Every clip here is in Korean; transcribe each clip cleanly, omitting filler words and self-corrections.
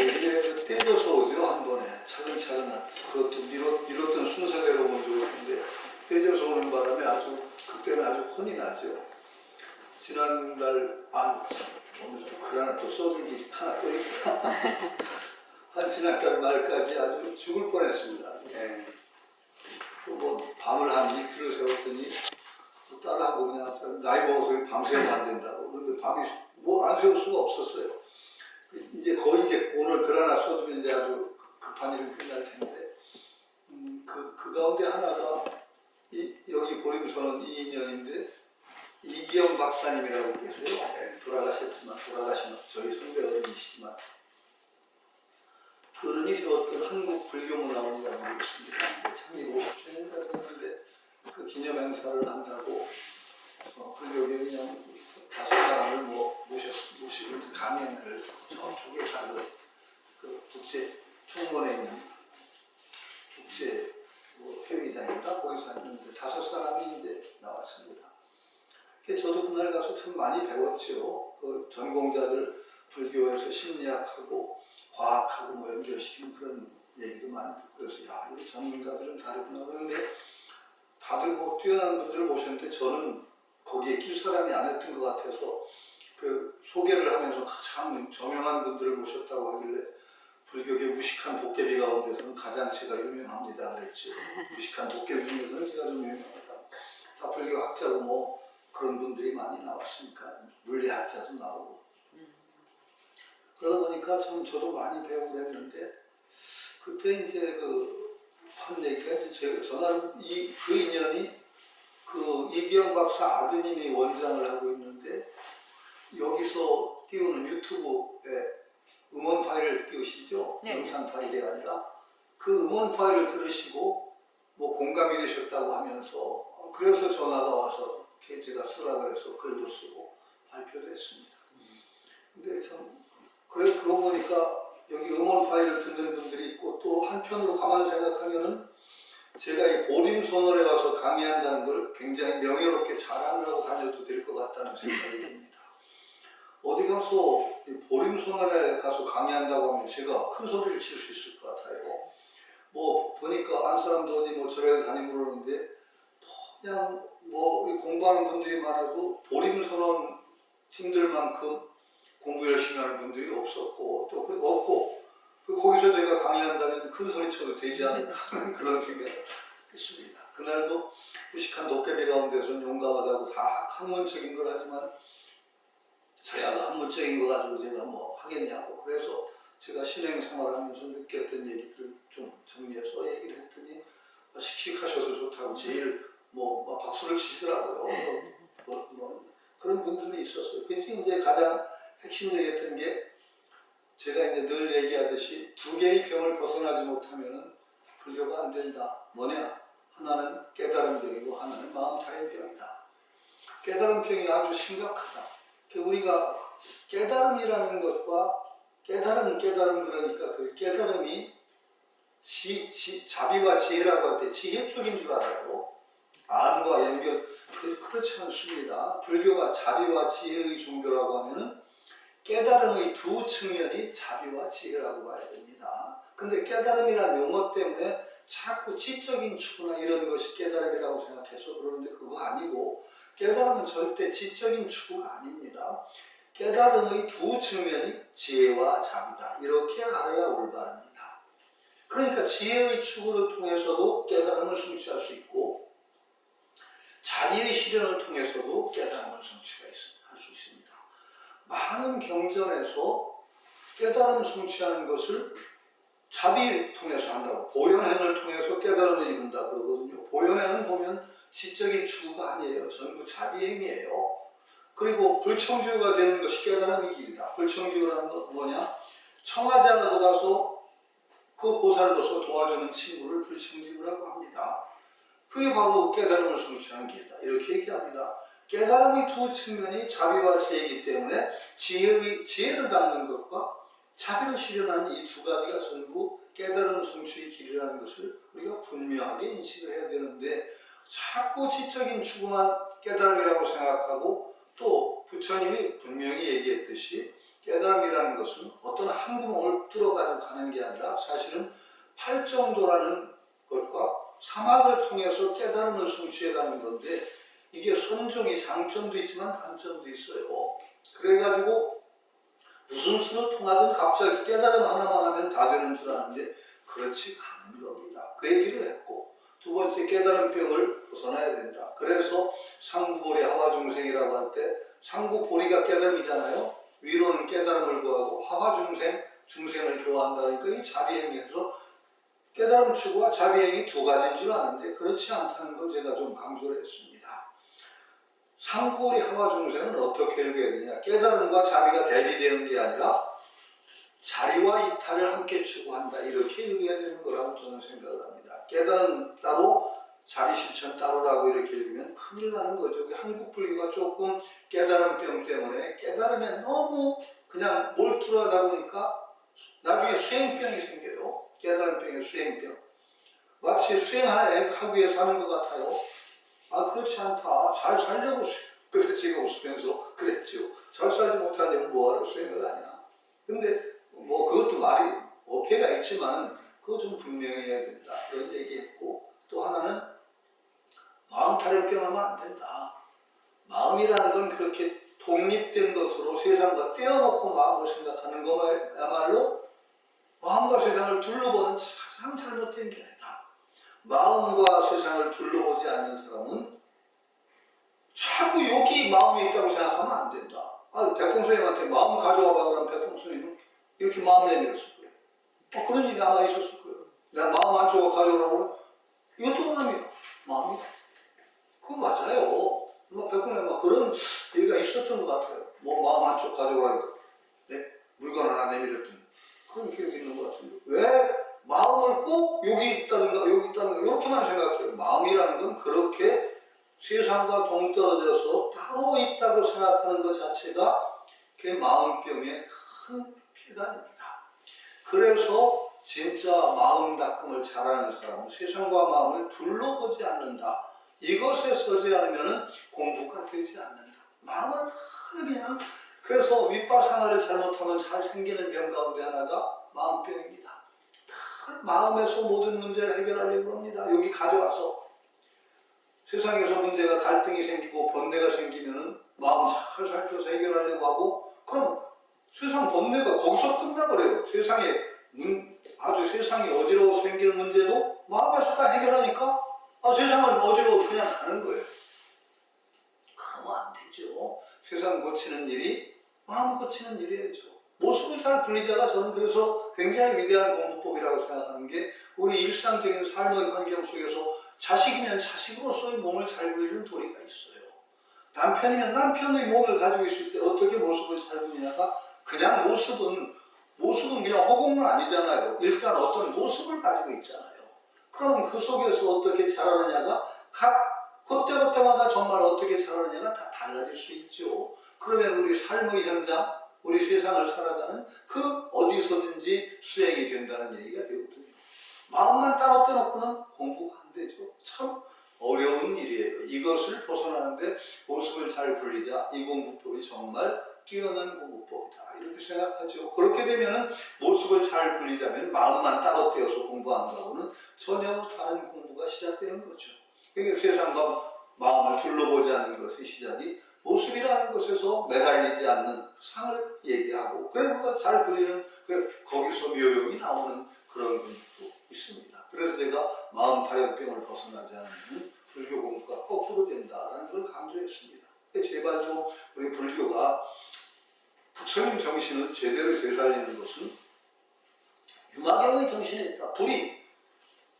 이게 떼져서 오죠. 한 번에 차근차근. 그것도 밀었던 순서대로 먼저 오는데 떼져서 오는 바람에 아주 그때는 아주 혼이 나죠. 지난달 오늘 또 글 하나 또 써준 게 하나 또 있다. 한 지난달 말까지 아주 죽을 뻔했습니다. 네. 뭐 밤을 한 이틀을 세웠더니 딸하고 그냥 나이 먹어서 밤새면 안 된다고. 그런데 밤이 뭐 안 세울 수가 없었어요. 이제 거의 이제 오늘 글 하나 써주면 이제 아주 급한 일은 끝날 텐데 그 가운데 하나가 여기 보림선언 2인연인데 이기영 박사님이라고 계세요. 돌아가신 저희 선배 어른이시지만 그분이 세웠던 한국 불교문화원이라고 있습니다. 창립 50주년이 됐는데 그 기념 행사를 한다고 불교계 그냥 5사람을 모시고 강연을 저쪽에 그 국제 총무원에 있는 국제 회의장인가 거기서 했는데 5사람이 이제 나왔습니다. 저도 그날 가서 참 많이 배웠죠. 그 전공자들 불교에서 심리학하고 과학하고 뭐 연결시키는 그런 얘기도 많이 듣고 그래서 야, 이 전문가들은 다르구나. 그런데 다들 뭐 뛰어난 분들을 모셨는데 저는 거기에 낄 사람이 안 했던 것 같아서 그 소개를 하면서 가장 저명한 분들을 모셨다고 하길래 불교계 무식한 도깨비 가운데서는 가장 제가 유명합니다 그랬죠. 무식한 도깨비 중에서는 제가 좀 유명하다. 다 불교 학자고 뭐 그런 분들이 많이 나왔으니까 물리학자도 나오고 그러다 보니까 참 저도 많이 배우고 그랬는데 그때 이제 한 얘기가 이제 제가 전화로 그 인연이 그 이기영 박사 아드님이 원장을 하고 있는데 여기서 띄우는 유튜브에 음원 파일을 띄우시죠? 네. 영상 파일이 아니라 그 음원 파일을 들으시고 뭐 공감이 되셨다고 하면서 그래서 전화가 와서 제가 쓰라 그래서 글도 쓰고 발표도 했습니다. 근데 참 그러고 보니까 여기 음원 파일을 듣는 분들이 있고 또 한편으로 가만히 생각하면은 제가 이 보림선언에 가서 강의한다는 걸 굉장히 명예롭게 자랑을 하고 다녀도 될 것 같다는 생각이 듭니다. 어디 가서 이 보림선언에 가서 강의한다고 하면 제가 큰 소리를 칠 수 있을 것 같아요. 뭐 보니까 안 사람도 어디 뭐 저에 다니고 그러는데 그냥 뭐 공부하는 분들이 많아도 보림선언 팀들만큼 공부 열심히 하는 분들이 없었고 또 없고 거기서 제가 강의한다면 큰 소리 쳐도 되지 않을까 하는 그런 생각을 했습니다. 그날도 무식한 도깨비 가운데서는 용감하다고 다 학문적인 걸 하지만 저야 학문적인 거 가지고 제가 뭐 하겠냐고 그래서 제가 신행 생활하면서 느꼈던 얘기들을 좀 정리해서 얘기를 했더니 씩씩하셔서 좋다고 제일 뭐 박수를 치시더라고요. 그런 분들이 있었어요. 그래서 이제 가장 핵심적이었던 게 제가 이제 늘 얘기하듯이 두 개의 병을 벗어나지 못하면은 불교가 안 된다. 뭐냐? 하나는 깨달음 병이고 하나는 마음 타임 병이다. 깨달음 병이 아주 심각하다. 우리가 깨달음이라는 것과 깨달음 그러니까 그 깨달음이 자비와 지혜라고 할 때 지혜 쪽인 줄 알아요. 암과 연결, 그렇지 않습니다. 불교가 자비와 지혜의 종교라고 하면은 깨달음의 두 측면이 자비와 지혜라고 봐야 됩니다. 근데 깨달음이라는 용어 때문에 자꾸 지적인 추구나 이런 것이 깨달음이라고 생각해서 그러는데 그거 아니고 깨달음은 절대 지적인 추구가 아닙니다. 깨달음의 두 측면이 지혜와 자비다. 이렇게 알아야 올바릅니다. 그러니까 지혜의 추구를 통해서도 깨달음을 성취할 수 있고 자비의 실현을 통해서도 깨달음을 성취할 수 있습니다. 많은 경전에서 깨달음 성취하는 것을 자비를 통해서 한다고 보현행을 통해서 깨달음을 이룬다 그러거든요. 보현행은 보면 지적인 추구가 아니에요. 전부 자비행위예요. 그리고 불청지유가 되는 것이 깨달음의 길이다. 불청지유라는 건 뭐냐? 청하지 않아도 가서 그 보살로서 도와주는 친구를 불청지유라고 합니다. 그게 바로 깨달음을 성취하는 길이다. 이렇게 얘기합니다. 깨달음의 두 측면이 자비와 지혜이기 때문에 지혜를 닦는 것과 자비를 실현하는 이 두 가지가 전부 깨달음 성취의 길이라는 것을 우리가 분명하게 인식을 해야 되는데 자꾸 지적인 추구만 깨달음이라고 생각하고 또 부처님이 분명히 얘기했듯이 깨달음이라는 것은 어떤 한 구멍을 사막을 뚫어가지고 가는 게 아니라 사실은 팔정도라는 것과 사막을 통해서 깨달음을 성취해가는 건데 이게 선종이 장점도 있지만 단점도 있어요. 그래가지고 무슨 수를 통하든 갑자기 깨달음 하나만 하면 다 되는 줄 아는데 그렇지 않은 겁니다. 그 얘기를 했고 두 번째 깨달음병을 벗어나야 된다. 그래서 상구보리 하화중생이라고 할 때 상구보리가 깨달음이잖아요. 위로는 깨달음을 구하고 하화중생, 중생을 교화한다니까 이 자비행에서 깨달음 추구와 자비행이 두 가지인 줄 아는데 그렇지 않다는 걸 제가 좀 강조를 했습니다. 상구보리 하화중생은 어떻게 읽어야 되냐? 깨달음과 자비가 대비되는 게 아니라 자리와 이탈을 함께 추구한다. 이렇게 읽어야 되는 거라고 저는 생각을 합니다. 깨달음 따로 자비 실천 따로라고 이렇게 읽으면 큰일 나는 거죠. 한국 불교가 조금 깨달음병 때문에 깨달음에 너무 그냥 몰두하다 보니까 나중에 수행병이 생겨요. 깨달음병의 수행병. 마치 수행하기 위해 사는 것 같아요. 아 그렇지 않다. 잘 살려고 그때 제가 웃으면서 그랬죠. 잘 살지 못하려면 뭐하러 수행을 하냐. 근데 뭐 그것도 말이 어폐가 있지만 그거 좀 분명히 해야 된다. 그런 얘기했고 또 하나는 마음 타령병하면 안 된다. 마음이라는 건 그렇게 독립된 것으로 세상과 떼어놓고 마음을 생각하는 거야말로 마음과 세상을 둘러보는 가장 잘못된 게 아니다. 마음과 세상을 둘러보지 않는 사람은 자꾸 여기 마음이 있다고 생각하면 안 된다. 아, 백봉선생님한테 마음 가져와봐 그러면 백봉선생님은 이렇게 마음 내밀었을 거예요. 그런 일이 아마 있었을 거예요. 내가 마음 한쪽을 가져오라고 이것도 마음이다. 그거 맞아요. 백봉선생님 그런 얘기가 있었던 것 같아요. 뭐 마음 한쪽 가져오라니까 물건 하나 내밀었더니 그런 기억이 있는 것 같은데 왜 마음을 꼭 여기 있다든가 여기 있다든가 이렇게만 생각해요. 마음이라는 건 그렇게 세상과 동떨어져서 따로 있다고 생각하는 것 자체가 그게 마음병의 큰 폐단입니다. 그래서 진짜 마음 닦음을 잘하는 사람은 세상과 마음을 둘러보지 않는다. 이것에 서지 않으면 공부가 되지 않는다. 마음을 그냥 그래서 윗바사나를 잘못하면 잘 생기는 병 가운데 하나가 마음병입니다. 마음에서 모든 문제를 해결하려고 합니다. 여기 가져와서 세상에서 문제가 갈등이 생기고 번뇌가 생기면 마음 잘 살펴서 해결하려고 하고 그럼 세상 번뇌가 거기서 끝나버려요. 아주 세상이 어지러워서 생기는 문제도 마음에서 다 해결하니까 세상은 어지러워 그냥 가는 거예요. 그러면 안 되죠. 세상 고치는 일이 마음 고치는 일이죠. 모습을 잘 분리자가 저는 그래서 굉장히 위대한 공부법이라고 생각하는 게 우리 일상적인 삶의 환경 속에서 자식이면 자식으로서의 몸을 잘 분리는 도리가 있어요. 남편이면 남편의 몸을 가지고 있을 때 어떻게 모습을 잘 분리냐가 그냥 모습은 그냥 허공은 아니잖아요. 일단 어떤 모습을 가지고 있잖아요. 그럼 그 속에서 어떻게 자라느냐가 그때마다 정말 어떻게 자라느냐가 다 달라질 수 있죠. 그러면 우리 삶의 현장, 우리 세상을 살아가는 그 어디서든지 수행이 된다는 얘기가 되거든요. 마음만 따로 떼놓고는 공부가 안 되죠. 참 어려운 일이에요. 이것을 벗어나는데 모습을 잘 분리자. 이 공부법이 정말 뛰어난 공부법이다. 이렇게 생각하죠. 그렇게 되면 모습을 잘 분리자면 마음만 따로 떼어서 공부한 거하고는 전혀 다른 공부가 시작되는 거죠. 그러니까 세상과 마음을 둘러보지 않는 것의 시작이 모습이라는 것에서 매달리지 않는 상을 얘기하고 그걸 잘 분리는 거기서 묘용이 나오는 그런 분도 있습니다. 그래서 제가 마음 타령병을 벗어나지 않으면 불교 공부가 거꾸로 된다라는 걸 강조했습니다. 제발 좀 우리 불교가 부처님 정신을 제대로 되살리는 것은 유마경의 정신에 있다. 둘이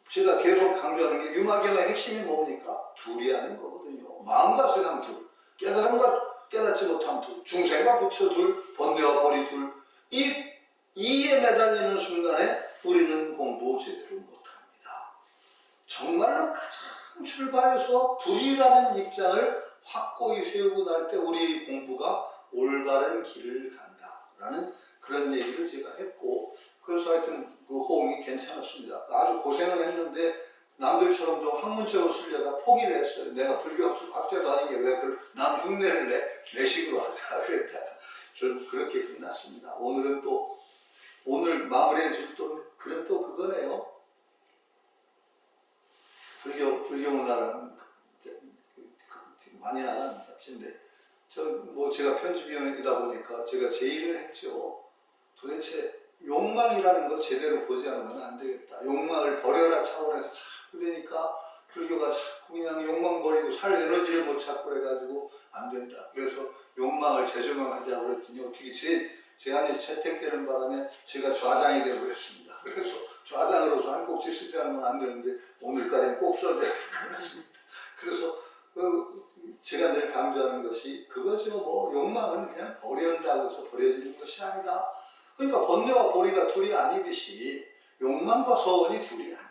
제가 계속 강조하는 게 유마경의 핵심이 뭡니까? 둘이 하는 거거든요. 마음과 세상 둘, 깨달음과 깨닫지 못한 둘, 중생과 부처 둘, 번뇌와 보리 둘. 이에 매달리는 순간에 우리는 공부 제대로 못합니다. 정말로 가장 출발해서 불이라는 입장을 확고히 세우고 날 때 우리 공부가 올바른 길을 간다라는 그런 얘기를 제가 했고 그래서 하여튼 그 호응이 괜찮았습니다. 아주 고생을 했는데 남들처럼 좀 학문적으로 쓰려다 포기를 했어요. 내가 불교학자도 아니게 왜 남 흉내를 내 식으로 하자 그랬다가 결국 그렇게 끝났습니다. 오늘은 또 오늘 마무리해 줄 글은 또 그거네요. 불교 문화라는 많이 나가는 잡지인데, 제가 편집위원이다 보니까 제가 제의를 했죠. 도대체 욕망이라는 거 제대로 보지 않으면 안 되겠다. 욕망을 버려라 차원에서 자꾸 되니까 불교가 자꾸 그냥 욕망 버리고 살 에너지를 못 찾고 해가지고 안 된다. 그래서 욕망을 재조명하자고 그랬더니 어떻게 제안이 채택되는 바람에 제가 좌장이 되어버렸습니다. 그래서 좌장으로서 한 꼭지 쓰지 않으면 안 되는데 오늘까지는 꼭 써줘야 될 것 같습니다. 그래서 제가 늘 강조하는 것이 그것이요, 욕망은 그냥 버린다고 해서 버려지는 것이 아니다. 그러니까 번뇌와 보리가 둘이 아니듯이 욕망과 서원이 둘이 아니다.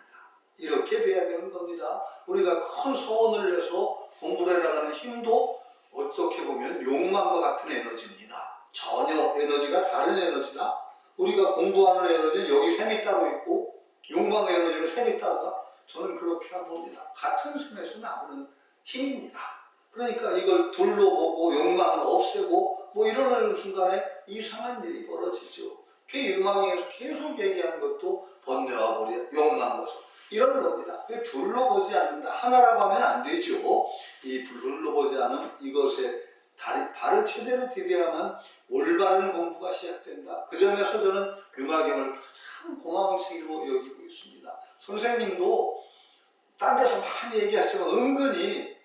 이렇게 돼야 되는 겁니다. 우리가 큰 서원을 내서 공부를 해나가는 힘도 어떻게 보면 욕망과 같은 에너지입니다. 전혀 에너지가 다른 에너지다. 우리가 공부하는 에너지는 여기 셈이 따로 있고 욕망의 에너지는 셈이 따로다. 저는 그렇게 안 봅니다. 같은 셈에서 나오는 힘입니다. 그러니까 이걸 둘로 보고 욕망을 없애고 이러는 순간에 이상한 일이 벌어지죠. 그 유망에서 계속 얘기하는 것도 번뇌와 보리, 욕망과 서 이런 겁니다. 둘로 보지 않는다. 하나라고 하면 안 되죠. 이 둘로 보지 않은 이것에 발을 제대로 디뎌야만 올바른 공부가 시작된다. 그 점에서 저는 유마경을 참 고마운 책으로 여기고 있습니다. 선생님도 딴 데서 많이 얘기하시지만 은근히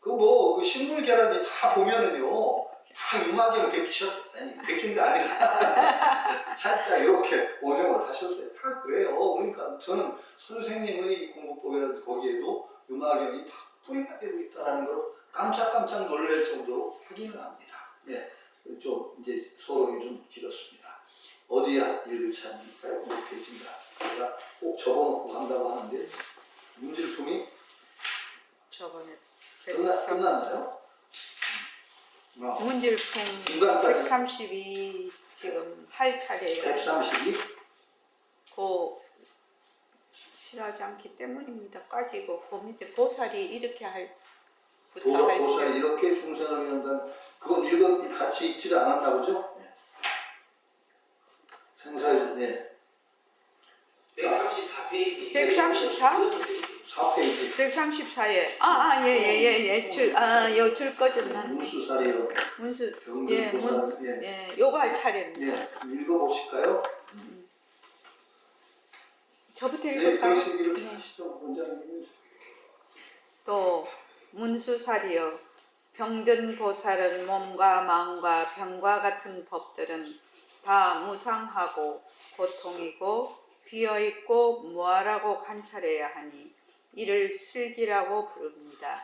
그 식물 계란이 다 보면은요, 다 유마경을 베끼셨어요. 아니, 베낀 게 아니라 살짝 이렇게 원형을 하셨어요. 다 그래요. 그러니까 저는 선생님의 공부법이라든지 거기에도 유마경이 뿌리가 되고 있다는 걸 깜짝깜짝 놀랄 정도로 확인을 합니다. 예, 좀 이제 소론이 좀 길었습니다. 어디야 읽을 차입니까요? 몇 페이지인가? 제가 꼭 접어놓고 간다고 하는데 문질품이 저번에 끝났나요? 문질품 132 지금 할 차례예요. 132? 실하지 않기 때문입니다. 까지고 그 밑에 보살이 이렇게 보살이 이렇게 중생을 위한다는 그건 같이 읽지를 않았나 보죠? 네. 생사의 네. 134페이지. 134? 4페이지. 134에 줄 꺼졌나? 문수살이요. 요거 할 차례입니다. 예, 읽어보실까요? 저부터 네, 읽을까요? 그러시 이렇게 하시죠, 원장님. 또 문수살이여, 병든 보살은 몸과 마음과 병과 같은 법들은 다 무상하고 고통이고 비어있고 무아라고 관찰해야 하니 이를 슬기라고 부릅니다.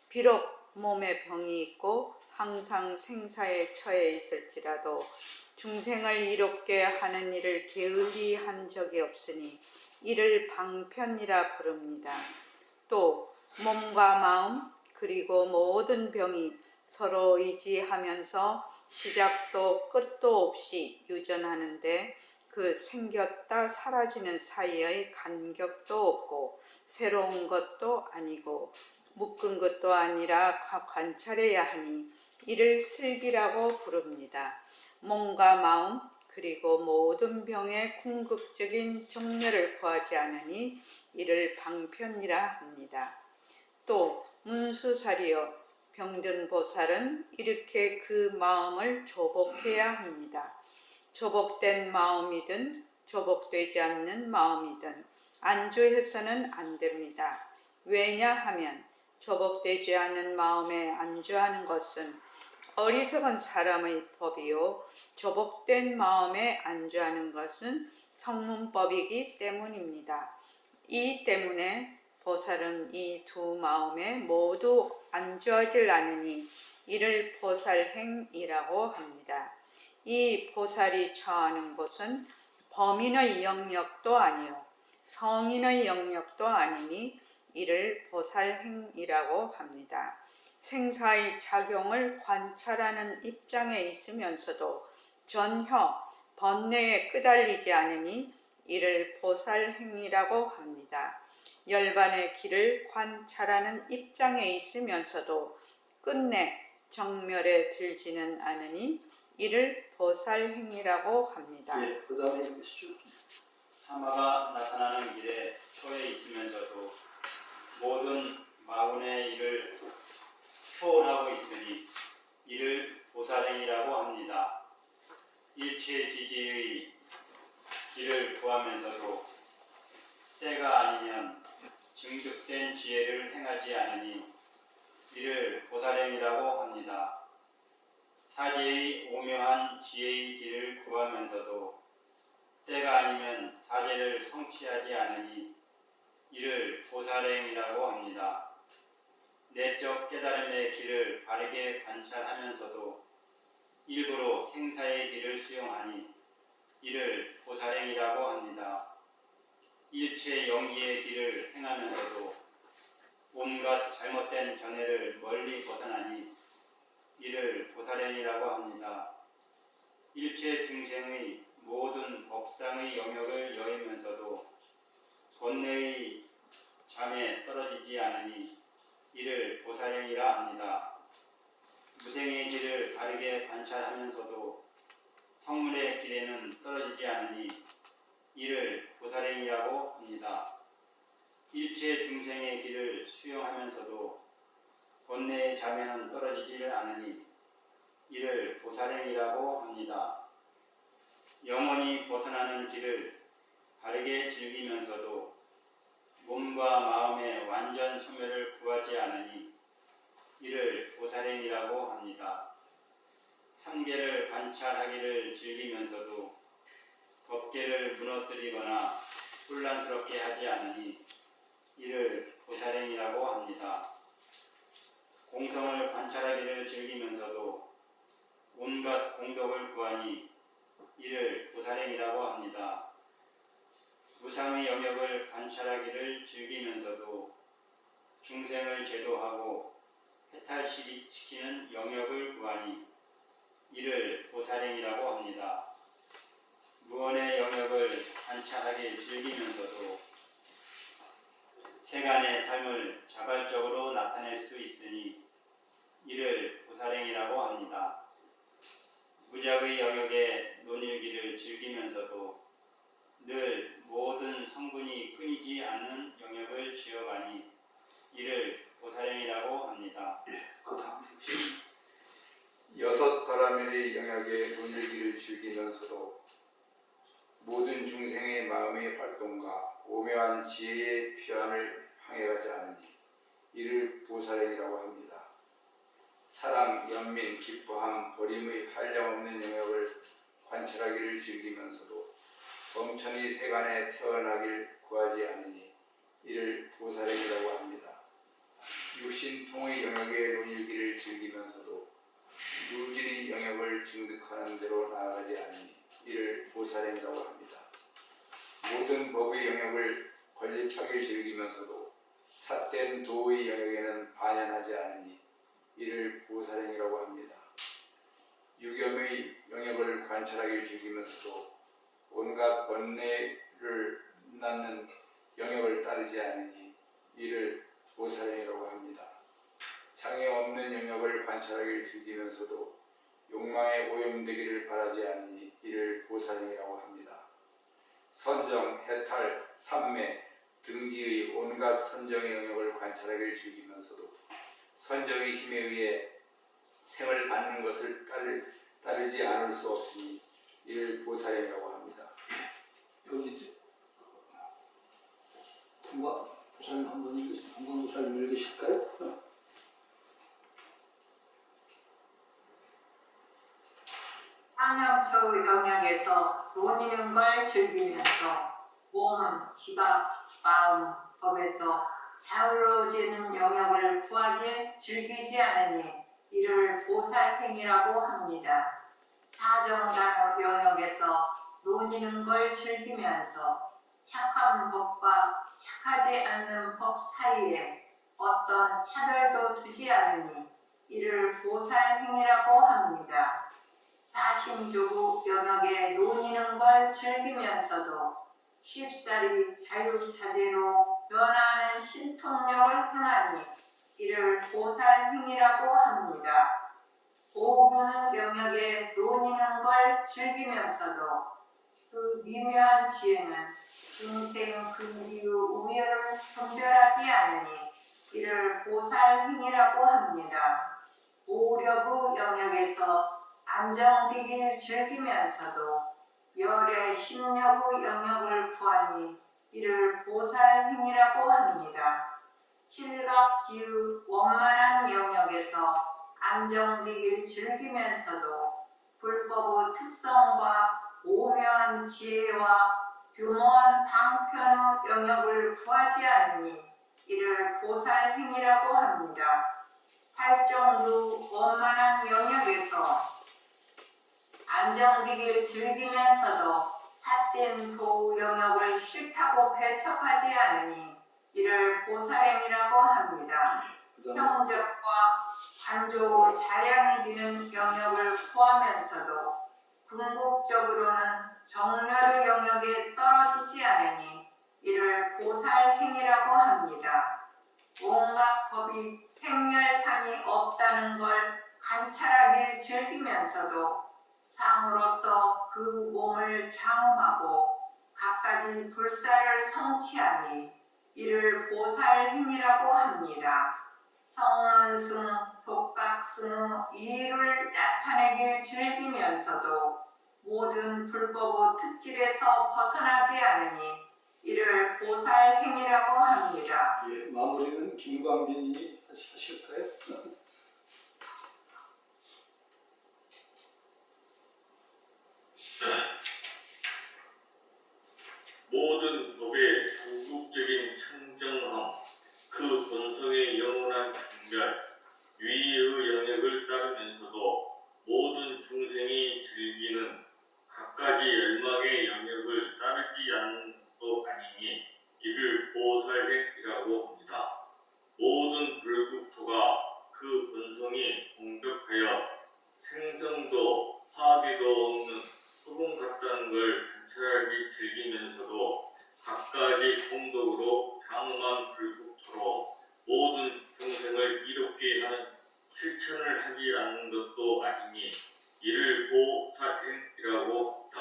비록 몸에 병이 있고 항상 생사에 처해 있을지라도 중생을 이롭게 하는 일을 게을리 한 적이 없으니 이를 방편이라 부릅니다. 또 몸과 마음 그리고 모든 병이 서로 의지하면서 시작도 끝도 없이 유전하는데 그 생겼다 사라지는 사이의 간격도 없고 새로운 것도 아니고 묶은 것도 아니라 관찰해야 하니 이를 슬기라고 부릅니다. 몸과 마음 그리고 모든 병의 궁극적인 정렬을 구하지 않으니 이를 방편이라 합니다. 또 문수살이여, 병든 보살은 이렇게 그 마음을 조복해야 합니다. 조복된 마음이든 조복되지 않는 마음이든 안주해서는 안 됩니다. 왜냐하면 조복되지 않는 마음에 안주하는 것은 어리석은 사람의 법이요 조복된 마음에 안주하는 것은 성문법이기 때문입니다. 이 때문에 보살은 이 두 마음에 모두 안주하질 않으니 이를 보살행이라고 합니다. 이 보살이 처하는 곳은 범인의 영역도 아니요 성인의 영역도 아니니 이를 보살행이라고 합니다. 생사의 작용을 관찰하는 입장에 있으면서도 전혀 번뇌에 끄달리지 않으니 이를 보살행이라고 합니다. 열반의 길을 관찰하는 입장에 있으면서도 끝내 정멸에 들지는 않으니 이를 보살행위라고 합니다. 예, 그 다음에 읽으시죠. 사마가 나타나는 길에 처해 있으면서도 모든 마운의 일을 초월하고 있으니 이를 보살행이라고 합니다. 일체지지의 길을 구하면서도 때가 아니면 증득된 지혜를 행하지 않으니 이를 보살행이라고 합니다. 사제의 오묘한 지혜의 길을 구하면서도 때가 아니면 사제를 성취하지 않으니 이를 보살행이라고 합니다. 내적 깨달음의 길을 바르게 관찰하면서도 일부러 생사의 길을 수용하니 이를 보살행이라고 합니다. 일체 영기의 길을 행하면서도 온갖 잘못된 견해를 멀리 벗어나니 이를 보살행이라고 합니다. 일체 중생의 모든 법상의 영역을 여의면서도 본래의 잠에 떨어지지 않으니 이를 보살행이라 합니다. 무생의 길을 바르게 관찰하면서도 성물의 길에는 떨어지지 않으니 이를 보살행이라고 합니다. 일체 중생의 길을 수용하면서도 본래의 잠에는 떨어지지 않으니 이를 보살행이라고 합니다. 영원히 벗어나는 길을 바르게 즐기면서도 몸과 마음의 완전 소멸을 구하지 않으니 이를 보살행이라고 합니다. 삼계를 관찰하기를 즐기면서도 법계를 무너뜨리거나 혼란스럽게 하지 않으니 이를 보살행이라고 합니다. 공성을 관찰하기를 즐기면서도 온갖 공덕을 구하니 이를 보살행이라고 합니다. 무상의 영역을 관찰하기를 즐기면서도 중생을 제도하고 해탈시키는 영역을 구하니 이를 보살행이라고 합니다. 무언의 영역을 관찰하기 즐기면서도 세간의 삶을 자발적으로 나타낼 수 있으니 이를 보살행이라고 합니다. 무작의 영역에 논일기를 즐기면서도 늘 모든 성분이 끊이지 않는 영역을 지어가니 이를 보살행이라고 합니다. 그 다음 읽으시죠. 여섯 바라밀의 영역의 논일기를 즐기면서도 모든 중생의 마음의 활동과 오묘한 지혜의 표현을 향해가지 않으니 이를 보살행이라고 합니다. 사랑, 연민, 기뻐함, 버림의 한량없는 영역을 관찰하기를 즐기면서도 범천이 세간에 태어나길 구하지 않으니 이를 보살행이라고 합니다. 육신통의 영역의 논일기를 즐기면서도 물질의 영역을 증득하는 대로 나아가지 않으니 이를 보살행이라고 합니다. 모든 법의 영역을 건립하길 즐기면서도 삿된 도의 영역에는 반연하지 않으니 이를 보살행이라고 합니다. 유겸의 영역을 관찰하길 즐기면서도 온갖 번뇌를 낳는 영역을 따르지 않으니 이를 보살행이라고 합니다. 장애 없는 영역을 관찰하길 즐기면서도 욕망에 오염되기를 바라지 않으니 이를 보살행이라고 합니다. 선정, 해탈, 삼매, 등지의 온갖 선정의 영역을 관찰하길 즐기면서도 선정의 힘에 의해 생을 받는 것을 따르지 않을 수 없으니 이를 보살행이라고 합니다. 여기 이제 보살님 한번 읽으시죠. 한번 보살님 읽으실까요? 상념초 영역에서 논이는 걸 즐기면서 몸, 지각, 마음, 법에서 자유로워지는 영역을 구하길 즐기지 않으니 이를 보살행이라고 합니다. 사정단 영역에서 논이는 걸 즐기면서 착한 법과 착하지 않는 법 사이에 어떤 차별도 두지 않으니 이를 보살행이라고 합니다. 사심조구 영역에 논이는 걸 즐기면서도 쉽사리 자유자재로 변화하는 신통력을 행하니 이를 보살행이라고 합니다. 모든 영역에 논의는 걸 즐기면서도 그 미묘한 지혜는 중생 근기의 우열을 분별하지 않으니 이를 보살행위라고 합니다. 오력의 영역에서 안정되기를 즐기면서도 열의 심력의 영역을 구하니 이를 보살행위라고 합니다. 칠각지의 원만한 영역에서 안정되기를 즐기면서도 불법의 특성과 오묘한 지혜와 규모한 방편의 영역을 구하지 않으니 이를 보살행위라고 합니다. 팔정도 원만한 영역에서 안정되기를 즐기면서도 삿된 도 영역을 싫다고 배척하지 않으니 이를 보살행위라고 합니다. 그다음에 형적과 관조의 자량이 되는 영역을 구하면서도 궁극적으로는 정멸의 영역에 떨어지지 않으니 이를 보살행위라고 합니다. 온갖 법이 생멸상이 없다는 걸 관찰하길 즐기면서도 상으로서 그 몸을 장엄하고 갖가지 불사를 성취하니 이를 보살행위라고 합니다. 성은승, 독각승의 이유를 나타내길 즐기면서도 모든 불법의 특질에서 벗어나지 않으니 이를 보살행위라고 합니다. 예, 마무리는 김광빈님이 하실까요? 모든 법의 궁극적인 청정함, 그 본성의 영원한 경멸, 위의 영역을 따르면서도 모든 중생이 즐기는 갖가지 열망의 영역을 따르지 않는 것도 아니니 이를 보살행이라고 합니다. 모든 불국토가 그 본성이 공격하여 생성도 파괴도 없는 소금 같다는 걸 관찰하기 즐기면서도 갖가지 공덕으로 장엄한 불국토로 모든 중생을 이롭게 하는 실천을 하지 않는 것도 아니니 이를 보살행이라고 합니다.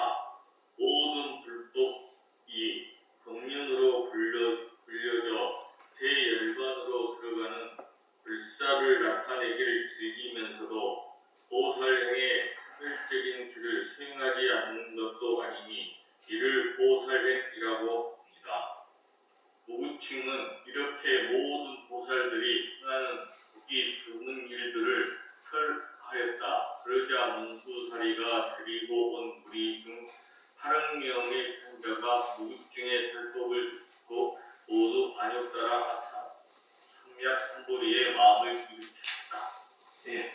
모든 불법이 경륜으로 불려져 대열반으로 들어가는 불사를 나타내기를 즐기면서도 보살행의 차별적인 길을 수행하지 않는 것도 아니니 이를 보살행이라고 합니다. 무구칭은 이렇게 모든 보살들이 행하는 보기 드문 일들을 설하였다. 그러자 문수사리가 데리고 온 무리 중 800명의 선자가 무구칭의 설법을 듣고 모두 안욕 따라 삼약삼보리의 마음을 일으켰다. 예.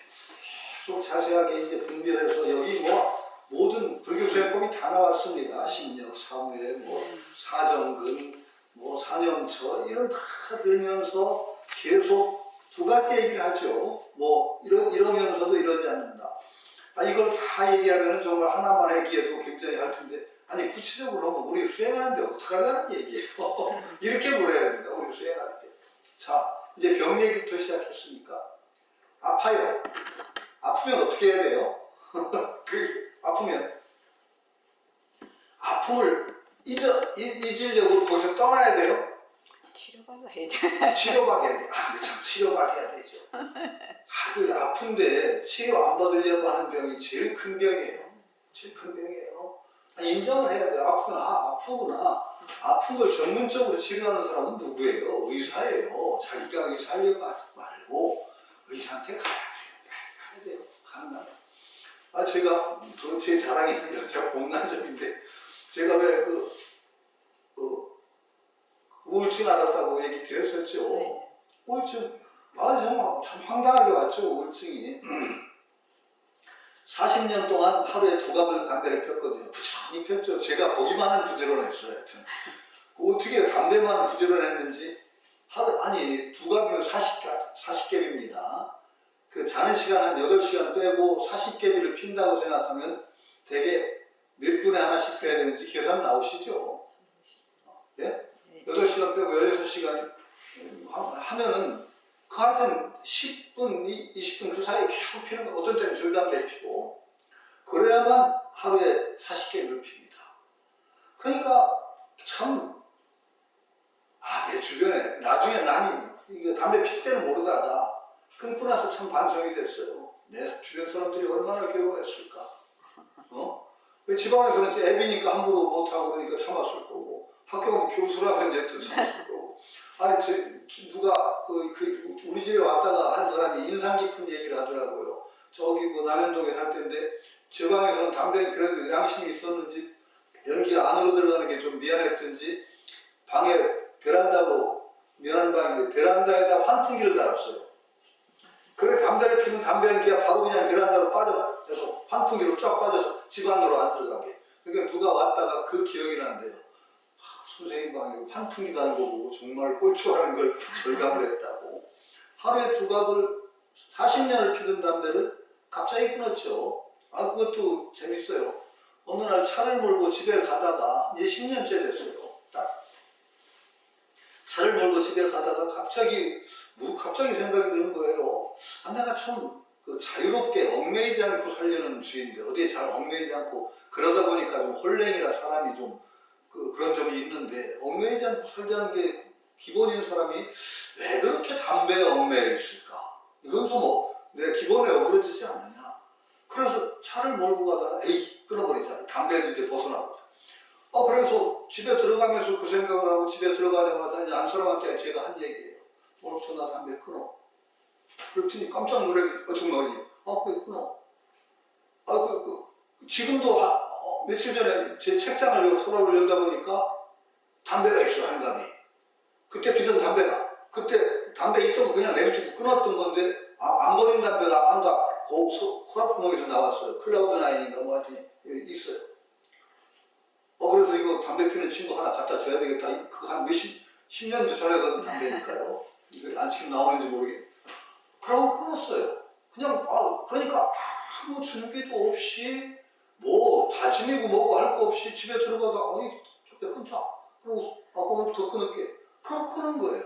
계속 자세하게 이제 분별해서 여기 뭐 모든 불교 수행법이 다 나왔습니다. 심력, 사무회, 뭐 사정근, 뭐 사념처 이런 다 들면서 계속 두 가지 얘기를 하죠. 뭐 이러면서도 이러지 않는다. 이걸 다 얘기하면 정말 하나만 얘기해도 굉장히 할 텐데 아니 구체적으로 하면 우리 수행하는데 어떡하자는 얘기예요. 이렇게 물어야 됩니다. 우리 수행할 때. 자 이제 병 얘기부터 시작했으니까 아파요. 아프면 어떻게 해야 돼요? 아프면 아픔을 이질적으로 거기서 떠나야 돼요? 치료받아야죠. 치료받아야 돼요. 참 치료받아야 되죠. 아픈데 치료 안 받으려고 하는 병이 제일 큰 병이에요. 제일 큰 병이에요. 인정을 해야 돼요. 아프면 아프구나. 아픈 걸 전문적으로 치료하는 사람은 누구예요? 의사예요. 자기가 의사하려고 하지 말고 의사한테 가야 돼요. 가능하면. 제가 제 자랑이 아니라 제가 못난 점인데 제가 왜 우울증 알았다고 얘기 드렸었죠. 네. 우울증 정말 참 황당하게 왔죠. 우울증이 40년 동안 하루에 2갑을 담배를 폈거든요. 부지런히 폈죠. 제가 거기만은 부지런했어요. 하여튼 어떻게 담배만 부지런했는지 2갑이면 40갭입니다. 그 자는 시간 한 8시간 빼고 40개비를 핀다고 생각하면 대개 몇 분에 하나씩 펴야 되는지 계산 나오시죠? 예? 8시간 빼고 16시간 하면은 그 하여튼 10분, 20분 그 사이에 계속 피는 거, 어떤 때는 줄담배 피고, 그래야만 하루에 40개를 핍니다. 그러니까 참, 내 주변에, 나중에 나는 이거 담배 필 때는 모르다가 끊고 나서 참 반성이 됐어요. 내 주변 사람들이 얼마나 괴로워했을까. 그 지방에서는 애비니까 함부로 못하고 그러니까 참았을 거고, 학교 가면 교수라서 이제 또 참았을 거고. 누가 우리 집에 왔다가 한 사람이 인상 깊은 얘기를 하더라고요. 저기 남현동에 살 때인데, 제 방에서는 담배 그래도 양심이 있었는지, 연기 안으로 들어가는 게 좀 미안했던지, 방에 베란다고, 미안한 방인데, 베란다에다 환풍기를 달았어요. 그래 담배를 피우면 담배 연기가 바로 그냥 베란다로 빠져서 환풍기로 쫙 빠져서 집 안으로 안 들어가게. 그러니까 누가 왔다가 그 기억이 난대요. 선생님 방에 환풍기 다는 거 보고 정말 꼴초라는 걸 절감을 했다고. 하루에 2갑을 40년을 피던 담배를 갑자기 끊었죠. 그것도 재밌어요. 어느 날 차를 몰고 집에 가다가 이제 10년째 됐어요. 딱. 차를 몰고 집에 가다가 갑자기 생각이 드는 거예요. 내가 좀 자유롭게 얽매이지 않고 살려는 주인데 어디에 잘 얽매이지 않고 그러다 보니까 좀 홀랭이라 사람이 좀 그런 점이 있는데 얽매이지 않고 살자는 게 기본인 사람이 왜 그렇게 담배에 얽매여 있을까? 이건 좀 내 기본에 어그러지지 않느냐? 그래서 차를 몰고 가다가 끊어버리자. 담배에서 이제 벗어나보자. 그래서 집에 들어가면서 그 생각을 하고 집에 들어가자마자 이제 안 사람한테 제가 한 얘기예요. 오늘부터 나 담배 끊어. 그랬더니 깜짝 놀라게 정말이 그래 끊어. 지금도 며칠 전에 제 책장을 서랍을 열다 보니까 담배가 있어 한갑이. 그때 피던 담배가 그때 담배 있던 거 그냥 내비치고 끊었던 건데 안 버린 담배가 한갑 서랍 구멍에서 나왔어요. 클라우드 나인인가 뭐 하여튼 있어요. 그래서 이거 담배 피는 친구 하나 갖다 줘야 되겠다. 그 한 10년 전에 던 담배니까요. 이거 안 지금 나오는지 모르겠네. 그러고 끊었어요. 그냥, 그러니까 아무 준비도 없이, 다짐이고 뭐고 할 거 없이 집에 들어가다, 담배 끊자. 그러고, 오늘부터 끊을게. 그러고 끊은 거예요.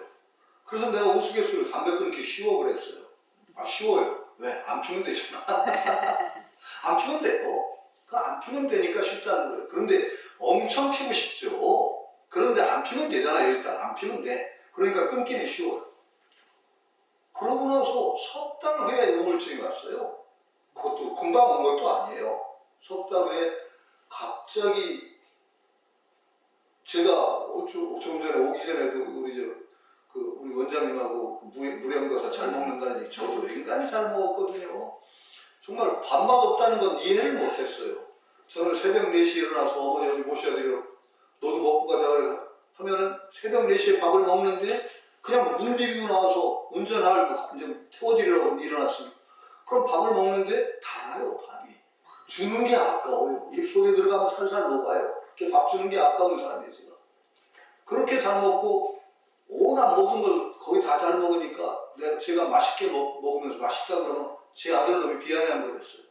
그래서 내가 우스갯소리로 담배 끊기 쉬워 그랬어요. 쉬워요. 왜? 안 피면 되잖아. 안 피면 돼요. 안 피면 되니까 쉽다는 거예요. 그런데 엄청 피고 싶죠. 그런데 안 피면 되잖아요. 일단 안 피면 돼. 그러니까 끊기는 쉬워요. 그러고 나서 석 달 후에 우울증이 왔어요. 그것도 금방 온 것도 아니에요. 석 달 후에 갑자기 제가 조금 전에 오기 전에도 우리 원장님하고 무령거사 잘 먹는다는 얘기 저도 인간이 잘 먹었거든요. 정말 밥맛 없다는 건 이해를 못했어요. 저는 새벽 4시에 일어나서 어머니 어디 모셔야 돼요. 너도 먹고 가자 하면은 새벽 4시에 밥을 먹는데 그냥 문 비비고 나와서 운전하고 이제 태워드리려고 일어났으니까 그럼 밥을 먹는데 달아요 밥이. 주는 게 아까워요. 입속에 들어가면 살살 녹아요. 그렇게 밥 주는 게 아까운 사람이에요 제가. 그렇게 잘 먹고 워낙 모든 걸 거의 다 잘 먹으니까 제가 맛있게 먹으면서 맛있다 그러면 제 아들놈이 비아냥 거렸어요.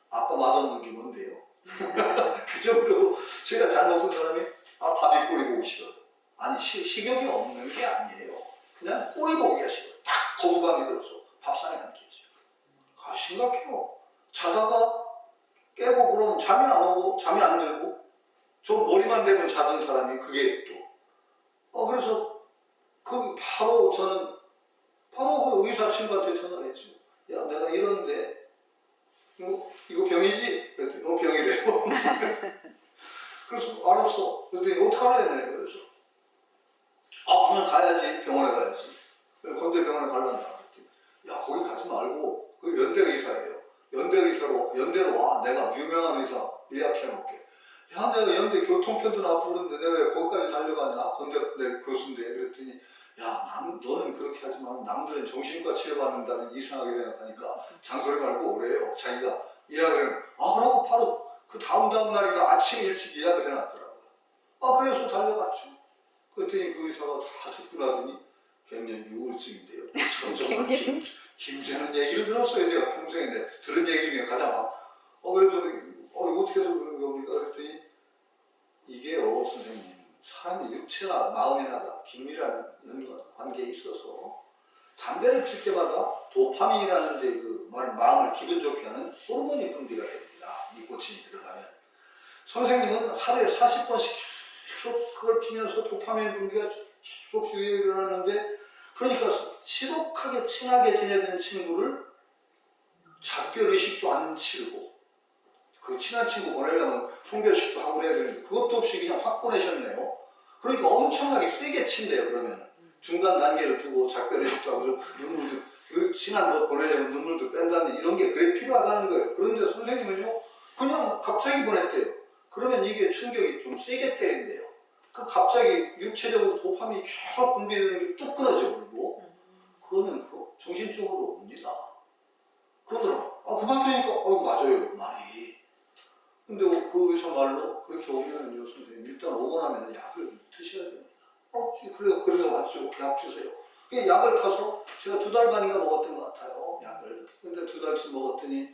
아빠 맛없는 게 뭔데요? 그 정도로 제가 잘 먹은 사람이 밥이 꼴이 보기 싫어요. 아니 식욕이 없는 게 아니에요. 그냥 꼴이 보기가 싫어요. 딱 거부감이 들어서 밥상에 앉게 해줘요. 심각해요. 자다가 깨고 그러면 잠이 안 오고 잠이 안 들고 저 머리만 대면 자던 사람이 그게 또 그래서 바로 저는 그 의사 친구한테 전화를 했죠. 야 내가 이러는데 이거 병이지? 그랬더니 병이래요. 그래서 알았어. 그랬더니 어떡하래? 그래서 그러면 가야지. 병원에 가야지. 건대병원에 가려나. 그랬더니 야 거기 가지 말고 그 연대 의사예요. 연대로 와. 내가 유명한 의사 예약해 놓을게. 야 내가 연대 교통편도 나쁘고 그러는데 내가 왜 거기까지 달려가냐? 건대 내 교수인데. 그랬더니 야 너는 그렇게 하지만 남들은 정신과 치료받는다는 이상하게 생각하니까 장소리 말고 오래요. 자기가 예약을 그러고 바로 그 다음 날인가 아침 일찍 예약을 해놨더라고요. 그래서 달려갔죠. 그랬더니 그 의사가 다 듣고 나더니 갱년기 우울증인데요. 점점 힘드는 얘기를 들었어요. 제가 평생에 들은 얘기 중에 가장 그래서 어떻게 해서 그런 겁니까? 그랬더니 이게요 선생님 사람의 육체나 마음이나 긴밀한 관계에 있어서 담배를 필 때마다 도파민이라는 이제 그 마음을 기분 좋게 하는 호르몬이 분비가 됩니다. 니코틴이 들어가면. 선생님은 하루에 40번씩 계속 그걸 피면서 도파민 분비가 계속 주위에 일어나는데, 그러니까 지독하게 친하게 지내던 친구를 작별 의식도 안 치르고, 그 친한 친구 보내려면 송별식도 하고 그래야 되는데 그것도 없이 그냥 확 보내셨네요. 그러니까 엄청나게 세게 친대요. 그러면 중간 단계를 두고 작별 의식도 하고 좀 눈물도, 그 친한 것 보내려면 눈물도 뺀다는 이런 게 그래 필요하다는 거예요. 그런데 선생님은요 그냥 갑자기 보냈대요. 그러면 이게 충격이 좀 세게 때린대요. 그 갑자기 육체적으로 도파민이 계속 분비되는 게 뚝 끊어져 버리고, 그러면 그 정신적으로 옵니다. 그러더라고. 그만두니까 맞아요 말이. 근데 그 의사 말로 그렇게 오면은요 선생님 일단 오고 나면 약을 드셔야 됩니다. 그래서 왔죠. 약 주세요. 그 약을 타서 제가 2달 반인가 먹었던 것 같아요. 약을. 근데 2달치 먹었더니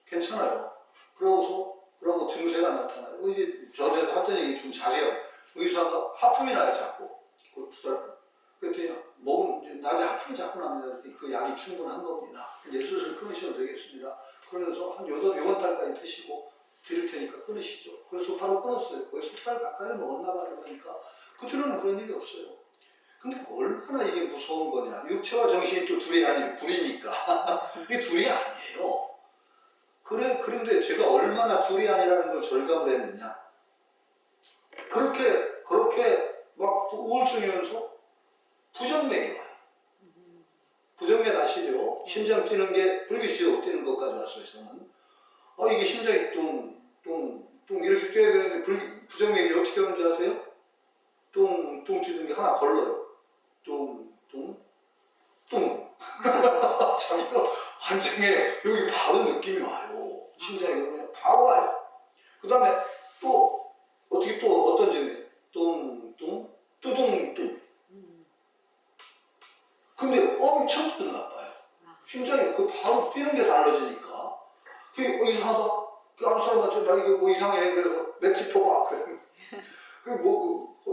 괜찮아요. 그러고 증세가 나타나요. 이제 저한테 했던 얘기 좀 자세하게. 의사가 하품이 나요 자꾸. 그 2달 반. 그랬더니 먹으면 이제 낮에 하품이 자꾸 납니다. 그 약이 충분한 겁니다. 이제 슬슬 끊으셔도 되겠습니다. 그러면서 한 요번 달까지 드시고 드릴 테니까 끊으시죠. 그래서 바로 끊었어요. 거의 10달 가까이 먹었나 봐요. 그러니까 그 뒤로는 그런 일이 없어요. 근데 얼마나 이게 무서운 거냐. 육체와 정신이 또 둘이 아니에요. 불이니까. 이게 둘이 아니에요. 그런데 제가 얼마나 둘이 아니라는 걸 절감을 했느냐. 그렇게 막 우울증이면서 부정맥이 와요. 부정맥 아시죠? 심장 뛰는 게 불규칙적으로 뛰는 것까지 왔어요. 저는. 이게 심장이 뚱 이렇게 뛰어야 되는데 부정맥이 어떻게 오는지 아세요? 뚱 뛰는 게 하나 걸러요. 뚱. 참 이거 환청해요. 여기 바로 느낌이 와요. 심장이 그러면 바로 와요. 그 다음에 또 어떤 점이에요? 뚜둥. 근데 엄청 기분 나빠요. 심장이 그 바로 뛰는 게 달라지니까. 그게 이상하다. 아무 사람한테 나 이거 뭐 이상해. 그래서 맥 짚어봐. 그래.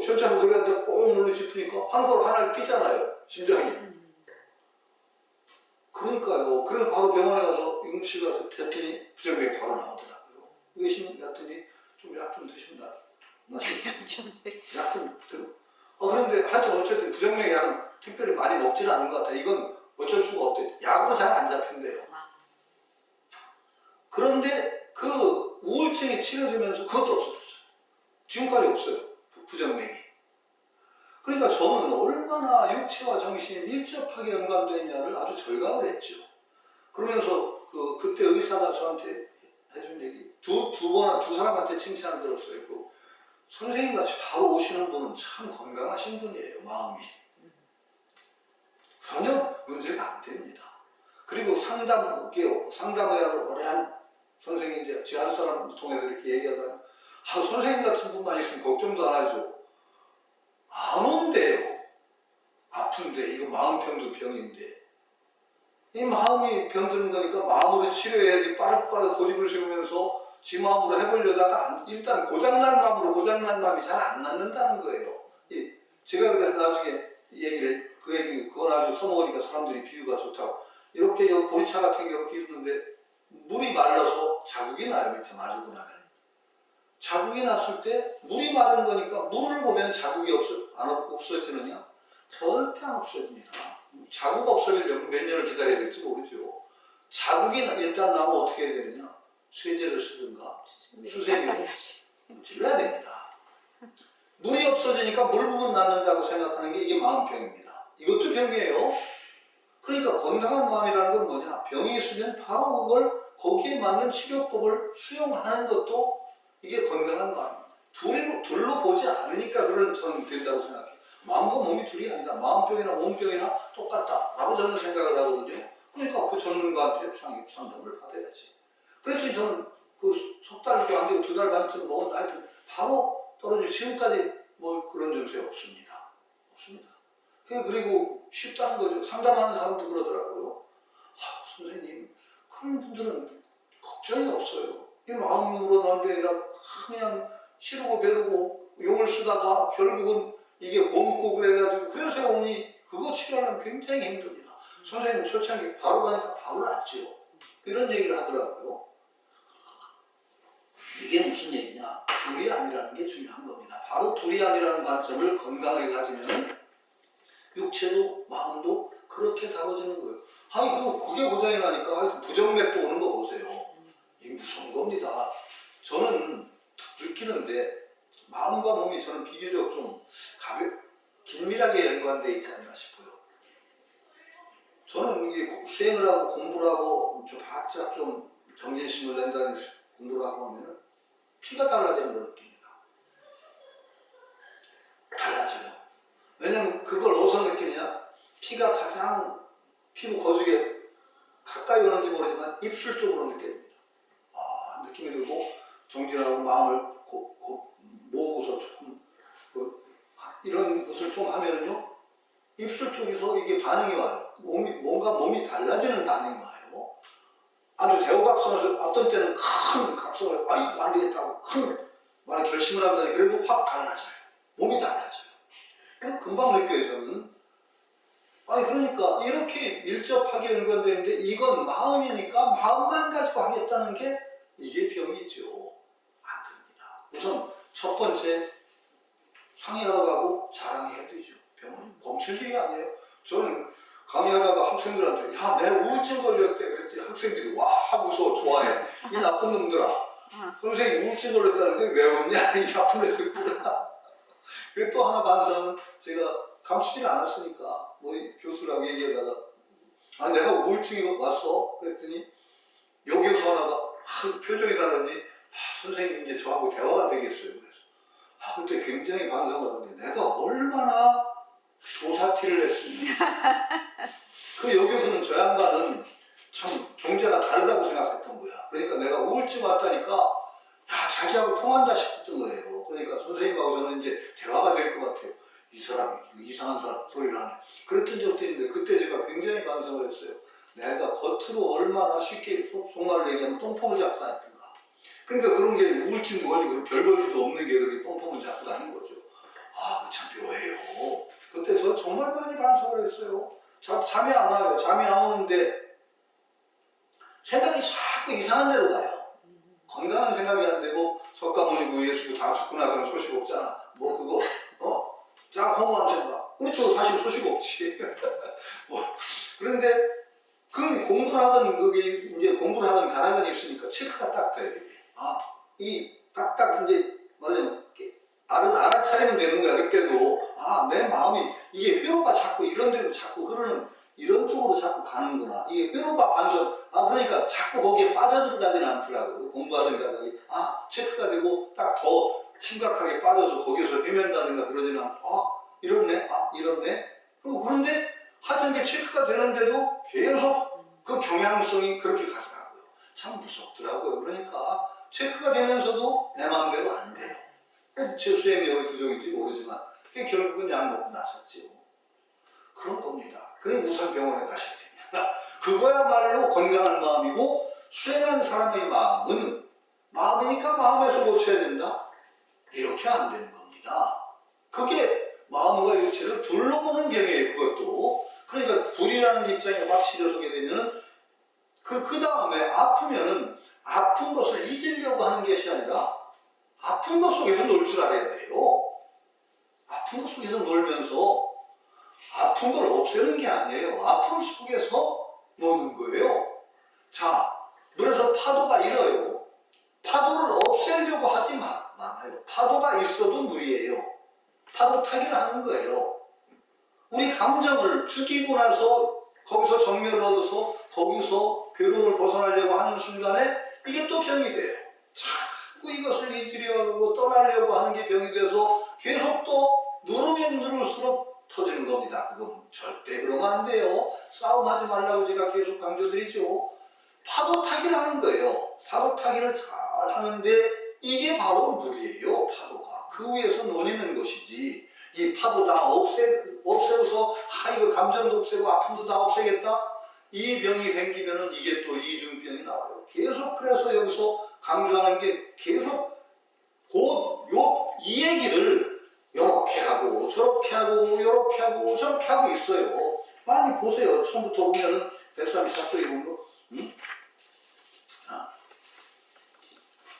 현찰 소리한테 꼭 눌러 짚으니까 하나를 끼잖아요. 심장이. 그러니까요. 그래서 바로 병원에 가서 응급실 가서 했더니 부정맥이 바로 나오더라고요. 의심 갔더니 좀 약 좀 드시면 약 좀 들어. 그런데 하여튼 어쨌든 부정맥 약은 특별히 많이 먹지는 않은 것 같아요. 이건 어쩔 수가 없대. 약으로 잘 안 잡힌대요. 그런데 그 우울증이 치료되면서 그것도 없어졌어요. 지금까지 없어요. 부정맥이. 그러니까 저는 얼마나 육체와 정신이 밀접하게 연관되어 있냐를 아주 절감을 했죠. 그러면서 그때 의사가 저한테 해준 얘기, 두 사람한테 칭찬을 들었어요. 선생님같이 바로 오시는 분은 참 건강하신 분이에요. 마음이. 전혀 문제가 안 됩니다. 그리고 상담의학을 오래 한 선생님, 이제 제 한 사람을 통해서 이렇게 얘기하다가, 선생님 같은 분만 있으면 걱정도 안 하죠. 안 온대요. 아픈데, 이거 마음병도 병인데. 이 마음이 병드는 거니까 마음으로 치료해야지 빠득빠득 고집을 세우면서 지 마음으로 해보려다가 일단 고장난 마음이 잘 안 낫는다는 거예요. 제가 그래서 나중에 그건 아주 써먹으니까 사람들이 비유가 좋다고. 이렇게 보리차 같은 경우 기르는데 물이 말라서 자국이 나요. 밑에 마르고 나면. 자국이 났을 때 물이 마른 거니까 물을 보면 자국이 없어지느냐? 절대 안 없어집니다. 자국 없어지려면 몇 년을 기다려야 될지 모르죠. 자국이 일단 나면 어떻게 해야 되느냐? 세제를 쓰든가 수세미로 질러야 됩니다. 물이 없어지니까 물 부분 낫는다고 생각하는 게 이게 마음병입니다. 이것도 병이에요. 그러니까 건강한 마음이라는 건 뭐냐? 병이 있으면 바로 그걸 거기에 맞는 치료법을 수용하는 것도 이게 건강한 마음입니다. 둘로 보지 않으니까 저는 된다고 생각해요. 마음과 몸이 둘이 아니다. 마음병이나 몸병이나 똑같다라고 저는 생각을 하거든요. 그러니까 그 전문가한테 상담을 받아야지. 그랬더니 저는 석 달도 안 되고 2달 반쯤 먹은 하여튼 바로 떨어지고 지금까지 뭐 그런 증세 없습니다. 그리고 쉽다는 거죠. 상담하는 사람도 그러더라고요. 선생님, 그런 분들은 걱정이 없어요. 이 마음으로 난 게 아니라 그냥 싫고 배르고 용을 쓰다가 결국은 이게 곰고 그래가지고 그래서 오니 그거 치료하려면 굉장히 힘듭니다. 선생님 초창기 바로 가니까 바로 낫죠. 이런 얘기를 하더라고요. 이게 무슨 얘기냐? 둘이 아니라는 게 중요한 겁니다. 바로 둘이 아니라는 관점을 건강하게 가지면 육체도 마음도 그렇게 다뤄지는 거예요. 아니 그게 고장이 나니까 부정맥도 오는 거 보세요. 이게 무서운 겁니다. 저는 느끼는데 마음과 몸이 저는 비교적 좀 긴밀하게 연관되어 있지 않나 싶어요. 저는 이게 수행을 하고 공부를 하고 좀 바짝 좀 정진심을 낸다는 공부를 하고 하면은 피가 달라지는 걸 느낍니다. 달라져요. 왜냐면 그걸 어디서 느끼느냐? 피가 가장 피부 거죽에 가까이 오는지 모르지만 입술 쪽으로 느껴집니다. 아, 느낌이 들고 정진하고 마음을 모으고서 조금 이런 것을 좀 하면은요, 입술 쪽에서 이게 반응이 와요. 뭔가 몸이 달라지는 반응이 와요. 아주 대호각성을 어떤 때는 큰 각성을 이거 안 되겠다고 큰 많은 결심을 한다니 그래도 확 달라져요. 몸이 달라져요. 그럼 금방 느껴요 저는. 아니 그러니까 이렇게 밀접하게 연관되는데 이건 마음이니까 마음만 가지고 하겠다는 게 이게 병이죠. 안 됩니다. 우선 첫 번째 상의하러 가고 자랑해야 되죠. 병은 멈출 일이 아니에요. 저는 강의하다가 학생들한테 야 내 우울증 걸렸대 그랬더니 학생들이 와 하고서 좋아해. 이 나쁜 놈들아. 선생님 우울증 걸렸다는데 왜 웃냐? 이 나쁜 애들구나. 그리고 또 하나 반성은 제가 감추지는 않았으니까 뭐 교수라고 얘기하다가 아 내가 우울증이 왔어? 그랬더니 여기서 하나가 표정이 다르니 선생님 이제 저하고 대화가 되겠어요. 그래서 그때 굉장히 반성을 하는데 내가 얼마나 도사티를 했습니까? 그 여기서는 저 양반은 참 존재가 다르다고 생각했던 거야. 그러니까 내가 우울증 왔다니까 야 자기하고 통한다 싶었던 거예요. 그러니까 선생님하고 저는 이제 대화가 될 것 같아요. 이 사람이 이상한 사람 소리를 하네. 그랬던 적도 있는데 그때 제가 굉장히 반성을 했어요. 내가 겉으로 얼마나 쉽게 속말로 얘기하면 똥폼을 잡고 다녔던가. 그러니까 그런 게 우울증도 걸리고 별 볼일도 없는 게 그렇게 똥폼을 잡고 다니는 거죠. 아, 그 참 묘해요. 그때 저 정말 많이 반성을 했어요. 잠이 안 와요. 잠이 안 오는데 생각이 자꾸 이상한 데로 가요. 건강한 생각이 안 되고 석가모니고 예수고 다 죽고 나서는 소식 없잖아. 뭐 그거 짱 허무한 생각. 그렇죠. 사실 소식 없지. 뭐 그런데 그 공부를 하던 그게 이제 공부를 하던 가락은 있으니까 체크가 딱 돼요. 이 딱딱 이제 말하자면 알아차리면 되는 거야. 그때도 내 마음이 이게 회로가 자꾸 이런 데로 자꾸 흐르는 이런 쪽으로 자꾸 가는구나. 이게 회로가 반석. 그러니까 자꾸 거기에 빠져들어가지는 않더라고요. 공부하던 가락이 체크가 되고 딱 더 심각하게 빠져서 거기서 헤맨다든가 그러지는 않고 이렇네. 그런데 하여튼 게 체크가 되는데도 계속 그 경향성이 그렇게 가더라고요. 참 무섭더라고요. 그러니까 체크가 되면서도 내 마음대로 안 돼요. 제 수행력의 부족인지 모르지만 그게 결국은 약 먹고 나섰지요. 그런 겁니다. 그게 우선 병원에 가셔야 됩니다. 그거야말로 건강한 마음이고 수행한 사람의 마음은 마음이니까 마음에서 고쳐야 된다. 이렇게 안 되는 겁니다. 그게 마음과 육체를 둘러보는 병이에요. 그것도. 그러니까 불이라는 입장에 확실히 서게 되면 그 다음에 아프면은 아픈 것을 잊으려고 하는 것이 아니라 아픈 것 속에서 놀 줄 알아야 돼요. 아픈 것 속에서 놀면서 아픈 걸 없애는 게 아니에요. 아픔 속에서 노는 거예요. 자, 그래서 파도가 일어요. 파도를 없애려고 하지 말아요. 파도가 있어도 무리예요. 파도 타기를 하는 거예요. 우리 감정을 죽이고 나서 거기서 정멸을 얻어서 거기서 괴로움을 벗어나려고 하는 순간에 이게 또 병이 돼요. 자꾸 이것을 잊으려고 떠나려고 하는 게 병이 돼서 계속 또 누르면 누를수록 터지는 겁니다. 그건 절대 그러면 안 돼요. 싸움하지 말라고 제가 계속 강조드리죠. 파도 타기를 하는 거예요. 파도 타기를 잘 하는데 이게 바로 물이에요. 파도가. 그 위에서 논이는 것이지 이 파도 다 없애서 이거 감정도 없애고 아픔도 다 없애겠다? 이 병이 생기면은 이게 또 이중병이 나와요. 계속 그래서 여기서 강조하는 게 계속 이 얘기를 요렇게 하고 저렇게 하고 요렇게 하고 저렇게 하고 있어요. 많이 보세요. 처음부터 보면은 134쪽에 보면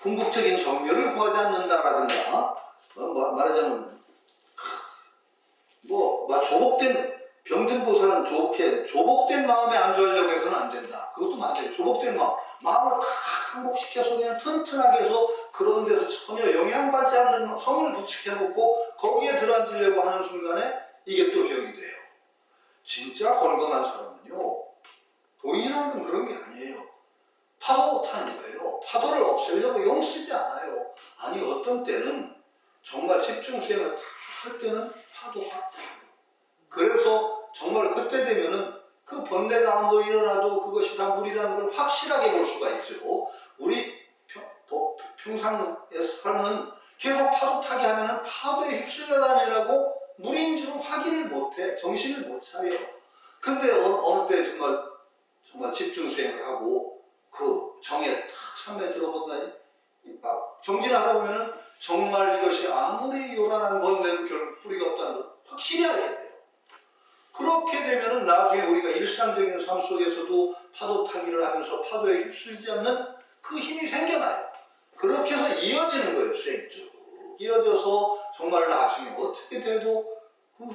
궁극적인 정멸을 구하지 않는다라든가 말하자면 조복된 병든 보살은 조복된 마음에 안주하려고 해서는 안 된다. 그것도 맞아요. 조복된 마음을 다 항복시켜서 그냥 튼튼하게 해서 그런 데서 전혀 영향받지 않는 성을 구축해놓고 거기에 들어앉으려고 하는 순간에 이게 또 병이 돼요. 진짜 건강한 사람은요, 도인이라는 건 그런 게 아니에요. 파도 타는 거예요. 파도를 없애려고 영 쓰지 않아요. 아니 어떤 때는 정말 집중 수행을 다 할 때는 파도가 차요. 그래서 정말 그때 되면은 그 번뇌가 뭐 일어나도 그것이 다 물이라는 걸 확실하게 볼 수가 있죠. 우리 평상의 삶은 계속 파도 타게 하면은 파도에 휩쓸려 다니라고 물인 줄 확인을 못해. 정신을 못 차려. 근데 어느 때 정말 집중 수행을 하고 그 정에 탁 참에 들어본다니 막 정진하다 보면은 정말 이것이 아무리 요란한 번뇌도 결국 뿌리가 없다는 걸 확실히 알게 돼요. 그렇게 되면은 나중에 우리가 일상적인 삶 속에서도 파도 타기를 하면서 파도에 휩쓸지 않는 그 힘이 생겨나요. 그렇게 해서 이어지는 거예요. 수행이 쭉 이어져서 정말 나중에 어떻게 돼도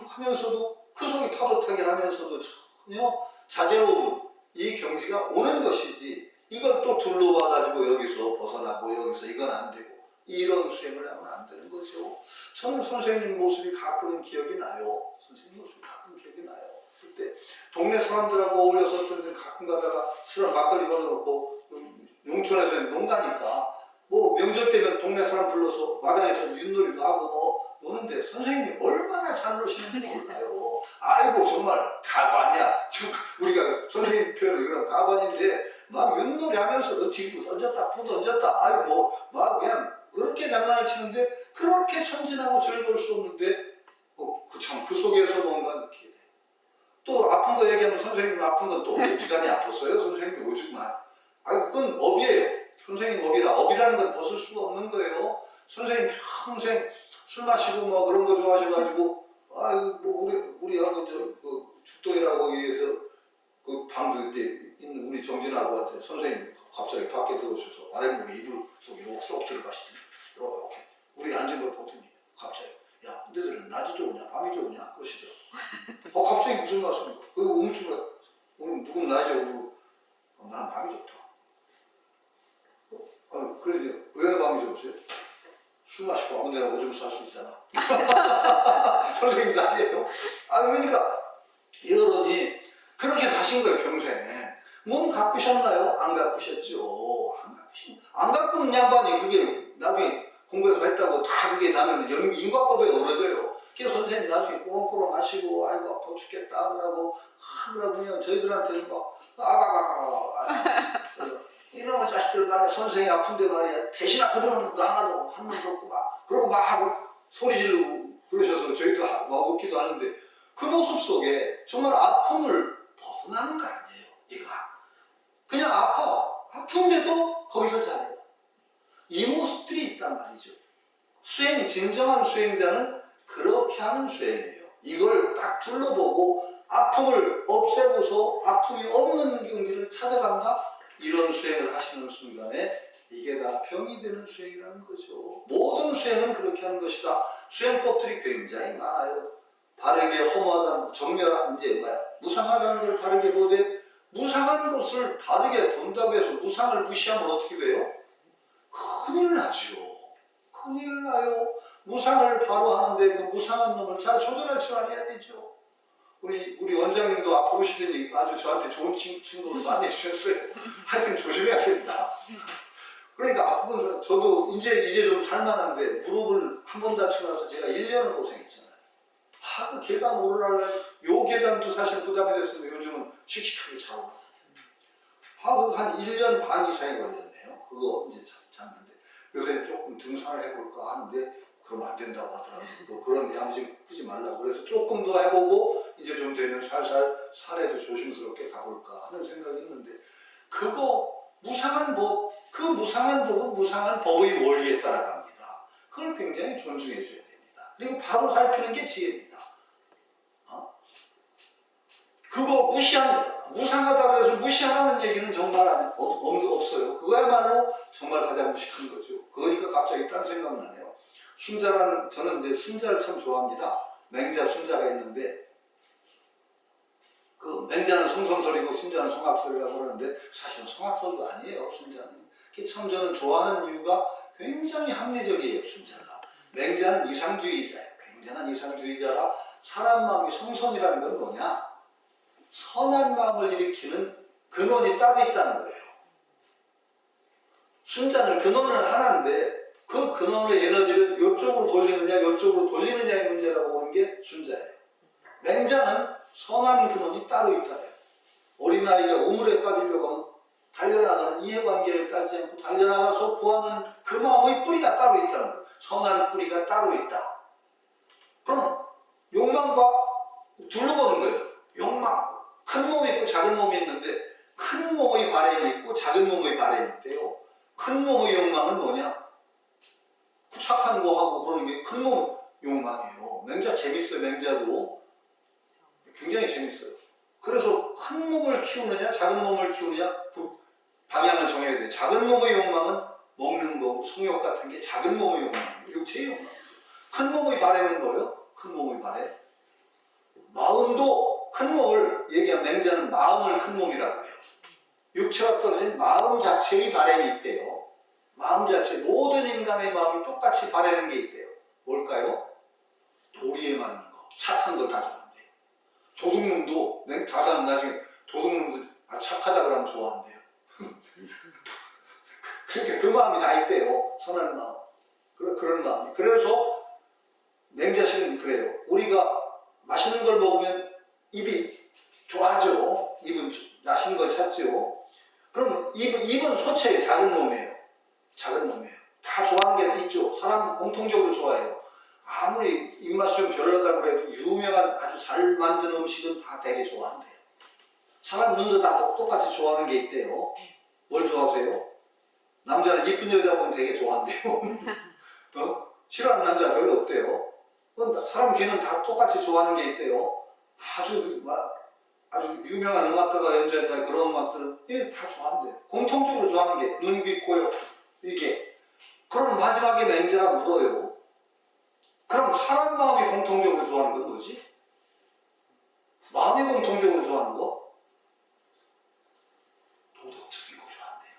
하면서도 그 속에 파도 타기를 하면서도 전혀 자제로운 이 경지가 오는 것이지, 이걸 또 둘러봐가지고 여기서 벗어나고 여기서 이건 안 되고 이런 수행을 하면 안 되는 거죠. 저는 선생님 모습이 가끔은 기억이 나요. 선생님 모습이 가끔 기억이 나요. 그때 동네 사람들하고 어울려서 어떤 데 가끔 가다가 술을 막걸리 받아놓고 농촌에서 농가니까 뭐 명절 때면 동네 사람 불러서 마당에서 윷놀이도 하고 노는데 선생님이 얼마나 잘 노시는지 몰라요. 아이고 정말 가관이야. 우리가 선생님 표현을 이런 가관인데 막 윷놀이 하면서 뒤로 던졌다 푸 던졌다 아이고 막 그냥 그렇게 장난을 치는데 그렇게 천진하고 즐거울 수 없는데 그 속에서 뭔가 느끼게 돼. 또 아픈 거 얘기하면 선생님 아픈 건 또 오죽하니 아팠어요? 선생님이 오죽만. 그건 업이에요. 선생님 업이라는 건 벗을 수가 없는 거예요. 선생님 평생 술 마시고 뭐 그런 거 좋아하셔가지고 우리하고 죽도이라고 위해서 그 방도 있는 우리 정진하고한테 선생님 갑자기 밖에 들어오셔서 아랫목에 이불 속에 쏙 들어가시더니 이렇게 우리 앉은 걸 보더니 갑자기 야 너희들은 낮이 좋으냐 밤이 좋으냐 그러시더라고. 갑자기 무슨 말씀입니까? 오늘 누군 낮이 오고 난 밤이 좋다. 그래 왜 밤이 좋으세요? 술 마시고 아무 데나 오줌 쌀 수 있잖아. 선생님도 아니에요? 그러니까 여러분이 그렇게 사신 거예요 평생. 몸 가꾸셨나요? 안 가꾸셨죠. 안 가꾸는 양반이 그게 나중에 공부해서 했다고 다 그게 나면 인과법에 어우러져요. 그래서 선생님 나중에 꼬롱꼬롱 하시고 아이고 아파 죽겠다 하더라고. 그러면 저희들한테는 막 이런 자식들 말이야 선생이 아픈데 말이야 대신 아프다는 것도 하나도 한 놈도 없고 그러고 막 소리 지르고 그러셔서 저희도 막 웃기도 하는데 그 모습 속에 정말 아픔을 벗어나는 거 아니에요. 얘가 그냥 아픈데도 거기서 잘해요. 이 모습들이 있단 말이죠. 진정한 수행자는 그렇게 하는 수행이에요. 이걸 딱 둘러보고 아픔을 없애고서 아픔이 없는 경지를 찾아간다. 이런 수행을 하시는 순간에 이게 다 병이 되는 수행이라는 거죠. 모든 수행은 그렇게 하는 것이다. 수행법들이 굉장히 많아요. 바르게 허무하다는 무상하다는 걸 바르게 보되 무상한 것을 바르게 본다고 해서 무상을 무시하면 어떻게 돼요? 큰일 나죠. 큰일 나요. 무상을 바로 하는데 그 무상한 놈을 잘 조절할 줄 알아야 되죠. 우리 원장님도 앞으로 오시더니 아주 저한테 좋은 친구를 많이 해주셨어요. 하여튼 조심해야 됩니다. 그러니까 아프면 저도 이제 좀 살만한데 무릎을 한 번 다치고 나서 제가 1년을 고생했잖아요. 그 계단 오르라면 요 계단도 사실 부담이 됐으면 요즘은 씩씩하게 자고 가요. 한 1년 반 이상이 걸렸네요. 그거 이제 잡는데 요새 조금 등산을 해볼까 하는데 그러면 안 된다고 하더라고요. 그런 양심 하지 말라고 그래서 조금 더 해보고 이제 좀 되면 살살 살에도 조심스럽게 가볼까 하는 생각이 있는데 그거 무상한 법, 그 무상한 법은 무상한 법의 원리에 따라갑니다. 그걸 굉장히 존중해 줘야 됩니다. 그리고 바로 살피는 게 지혜입니다. 그거 무상하다고 해서 무시하라는 얘기는 정말 없어요. 그거야말로 정말 가장 무식한 거죠. 그러니까 갑자기 딴 생각은 나네요. 순자라는, 저는 이제 순자를 참 좋아합니다. 맹자, 순자가 있는데, 그 맹자는 성선설이고 순자는 성악설이라고 그러는데, 사실은 성악설도 아니에요, 순자는. 그게 참 저는 좋아하는 이유가 굉장히 합리적이에요, 순자가. 맹자는 이상주의자예요. 굉장한 이상주의자라 사람 마음이 성선이라는 건 뭐냐? 선한 마음을 일으키는 근원이 따로 있다는 거예요. 순자는 근원은 하나인데 그 근원의 에너지를 이쪽으로 돌리느냐 이쪽으로 돌리느냐의 문제라고 보는 게 순자예요. 맹자는 선한 근원이 따로 있다래요. 어린아이가 우물에 빠지려고 하면 달려나가는 이해관계를 따지지 않고 달려나가서 구하는 그 마음의 뿌리가 따로 있다는 거예요. 선한 뿌리가 따로 있다. 그럼 욕망과 둘러보는 거예요. 욕망. 큰 몸이 있고 작은 몸이 있는데 큰 몸의 바램이 있고 작은 몸의 바램이 있대요. 큰 몸의 욕망은 뭐냐? 착한 거 하고 그러는 게 큰 몸 욕망이에요. 맹자 재밌어요. 맹자도 굉장히 재밌어요. 그래서 큰 몸을 키우느냐 작은 몸을 키우느냐 그 방향을 정해야 돼요. 작은 몸의 욕망은 먹는 거고 성욕 같은 게 작은 몸의 욕망이에요. 육체의 욕망이죠. 큰 몸의 바램은 뭐예요? 큰 몸의 바램. 마음도 큰 몸을 얘기한 맹자는 마음을 큰 몸이라고 해요. 육체와 떨어진 마음 자체의 바램이 있대요. 마음 자체, 모든 인간의 마음이 똑같이 바라는 게 있대요. 뭘까요? 도리에 맞는 거, 착한 걸 다 좋아한대요. 도둑놈도, 가사는 나중에 도둑놈도 착하다 그러면 좋아한대요. 그러니까 그 마음이 다 있대요. 선한 마음. 그런 마음이. 그래서 맹자식은 그래요. 우리가 맛있는 걸 먹으면 입이 좋아하죠. 입은 맛있는 걸 찾죠. 그럼 입은 소체예요. 작은 몸이에요. 작은 몸이에요. 다 좋아하는 게 있죠. 사람 공통적으로 좋아해요. 아무리 입맛이 좀 별로다 그래도 유명한 아주 잘 만든 음식은 다 되게 좋아한대요. 사람 눈도 다 똑같이 좋아하는 게 있대요. 뭘 좋아하세요? 남자는 이쁜 여자 보면 되게 좋아한대요. 싫어하는 남자 별로 없대요. 사람 귀는 다 똑같이 좋아하는 게 있대요. 아주 유명한 음악가가 연주했던 그런 음악들은 다 좋아한대요. 공통적으로 좋아하는 게 눈, 귀, 코요. 이게. 그럼 마지막에 맹자가 물어요. 그럼 사람 마음이 공통적으로 좋아하는 건 뭐지? 마음이 공통적으로 좋아하는 거? 도덕적인 거 좋아한대요.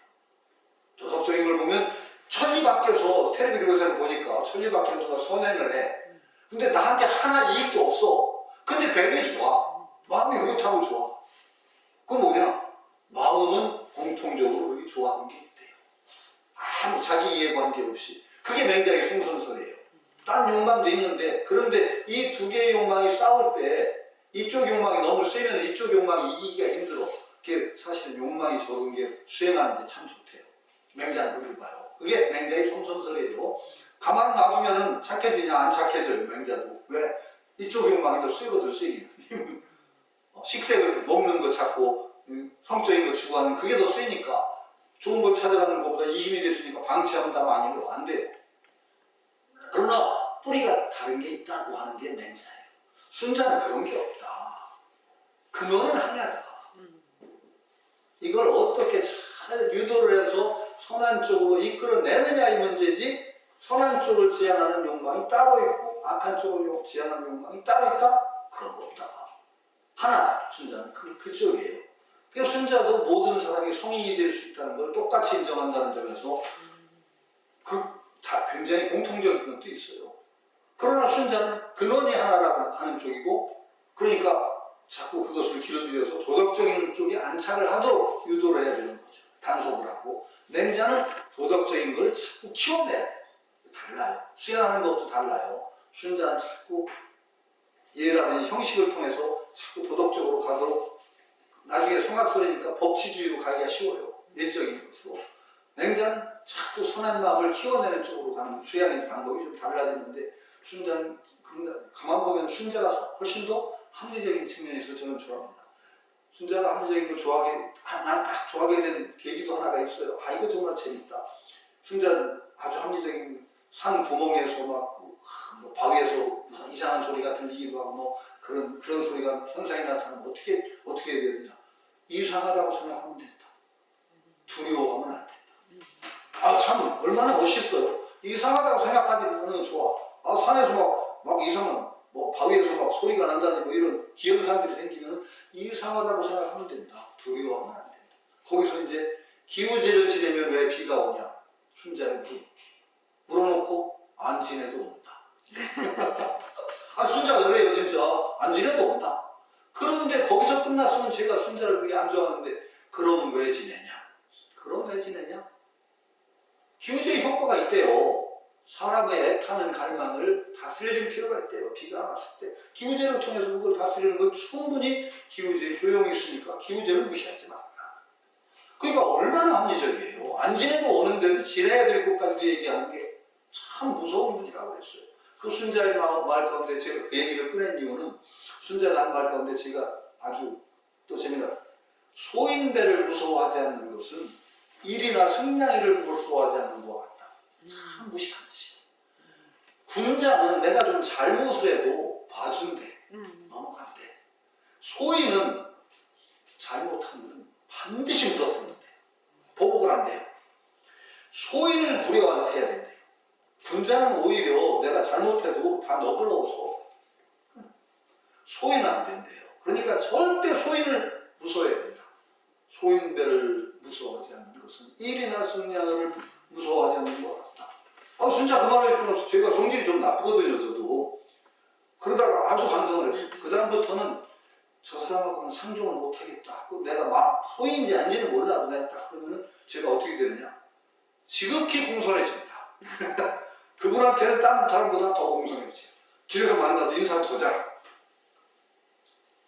도덕적인 걸 보면 천리 밖에서 텔레비전 요새를 보니까 천리 밖에 누가 선행을 해. 근데 나한테 하나 이익도 없어. 근데 되게 좋아. 마음이 흐뭇하고 좋아. 그건 뭐냐? 마음은 공통적으로 그게 좋아하는 게 있대요. 아무 자기 이해관계 없이. 그게 맹자의 성선설이에요. 딴 욕망도 있는데, 그런데 이 두 개의 욕망이 싸울 때 이쪽 욕망이 너무 세면 이쪽 욕망이 이기기가 힘들어. 그게 사실 욕망이 적은 게 수행하는데 참 좋대요. 맹자는 그렇게 봐요. 그게 맹자의 성선설이에요. 가만 놔두면 착해지냐 안 착해져요. 맹자도. 왜? 이쪽 욕망이 더 세거든. 세기는. 식색을 먹는 거 찾고 성적인 거 추구하는 그게 더 세니까 좋은 걸 찾아가는 것보다 이 힘이 됐으니까 방치하면 다 많이 해요. 안 돼요. 그러나 뿌리가 다른 게 있다고 하는 게 맹자예요. 순자는 그런 게 없다. 근원은 하나다. 이걸 어떻게 잘 유도를 해서 선한 쪽으로 이끌어내느냐의 문제지, 선한 쪽을 지향하는 욕망이 따로 있고 악한 쪽을 지향하는 욕망이 따로 있다? 그런 거 없다. 하나다. 순자는 그쪽이에요. 그래서 순자도 모든 사람이 성인이 될 수 있다는 걸 똑같이 인정한다는 점에서 다 굉장히 공통적인 것도 있어요. 그러나 순자는 근원이 하나라고 하는 쪽이고, 그러니까 자꾸 그것을 길어들여서 도덕적인 쪽에 안착을 하도록 유도를 해야 되는 거죠. 단속을 하고. 맹자는 도덕적인 걸 자꾸 키워내야 돼요. 달라요. 수행하는 것도 달라요. 순자는 자꾸 예라는 형식을 통해서 자꾸 도덕적으로 가도록, 나중에 성악설이니까 법치주의로 가기가 쉬워요. 일적인 것으로. 맹자는 자꾸 선한 마음을 키워내는 쪽으로 가는 수양의 방법이 좀 달라지는데, 순자는 가만 보면 순자가 훨씬 더 합리적인 측면에서 저는 좋아합니다. 순자가 합리적인 걸 좋아하게, 난 딱 좋아하게 된 계기도 하나가 있어요. 이거 정말 재밌다. 순자는 아주 합리적인 산 구멍에서 막 바위에서 이상한 소리가 들리기도 하고 그런 소리 소리가 현상이 나타나면 어떻게 해야 되느냐? 이상하다고 생각하면 된다. 두려워하면 안 된다. 아, 참 얼마나 멋있어요. 이상하다고 생각하는 좋아. 아, 산에서 막 이상한 뭐 바위에서 막 소리가 난다니 뭐 이런 기현상들이 생기면 이상하다고 생각하면 된다. 두려워하면 안 된다. 거기서 이제 기우제를 지내면 왜 비가 오냐? 순자에 물어놓고 안 지내도 온다. 아, 순자가 그래요, 진짜. 안 지내도 온다. 그런데 거기서 끝났으면 제가 순자를 그렇게 안 좋아하는데, 그럼 왜 지내냐? 그럼 왜 지내냐? 기우제의 효과가 있대요. 사람의 애타는 갈망을 다스려줄 필요가 있대요. 비가 왔을 때. 기우제를 통해서 그걸 다스리는 건 충분히 기우제의 효용이 있으니까 기우제를 무시하지 말라. 그러니까 얼마나 합리적이에요. 안 지내도 오는데도 지내야 될 것까지 얘기하는 게 참 무서운 분이라고 했어요. 그 순자의 말 가운데 제가 그 얘기를 꺼낸 이유는 순자가 한 말 가운데 제가 아주 또 재미난 소인배를 무서워하지 않는 것은 일이나 승냥이를 무서워하지 않는 것 같다. 참 무식한 짓이야. 군자는 내가 좀 잘못을 해도 봐준대. 넘어간대. 소인은 잘못하면 반드시 물어뜯는데 보복을 한대요. 소인을 두려워해야 된대요. 군자는 오히려 내가 잘못해도 다 너그러워서 소인은 안 된대요. 그러니까 절대 소인을 무서워해야 된다. 소인배를 무서워하지 않는 것은 일이나 승냥을 무서워하지 않는 것 같다. 아, 진짜 그 말을 끊어서 제가 성질이 좀 나쁘거든요, 저도. 그러다가 아주 반성을 했어요. 그 다음부터는 저 사람하고는 상종을 못하겠다. 내가 막 소인인지 아닌지는 몰라도 내가 딱 그러면은 제가 어떻게 되느냐? 지극히 공손해집니다. 그분한테는 다른 사람보다 더 공손해져요. 길에서 만나도 인사를 더 잘.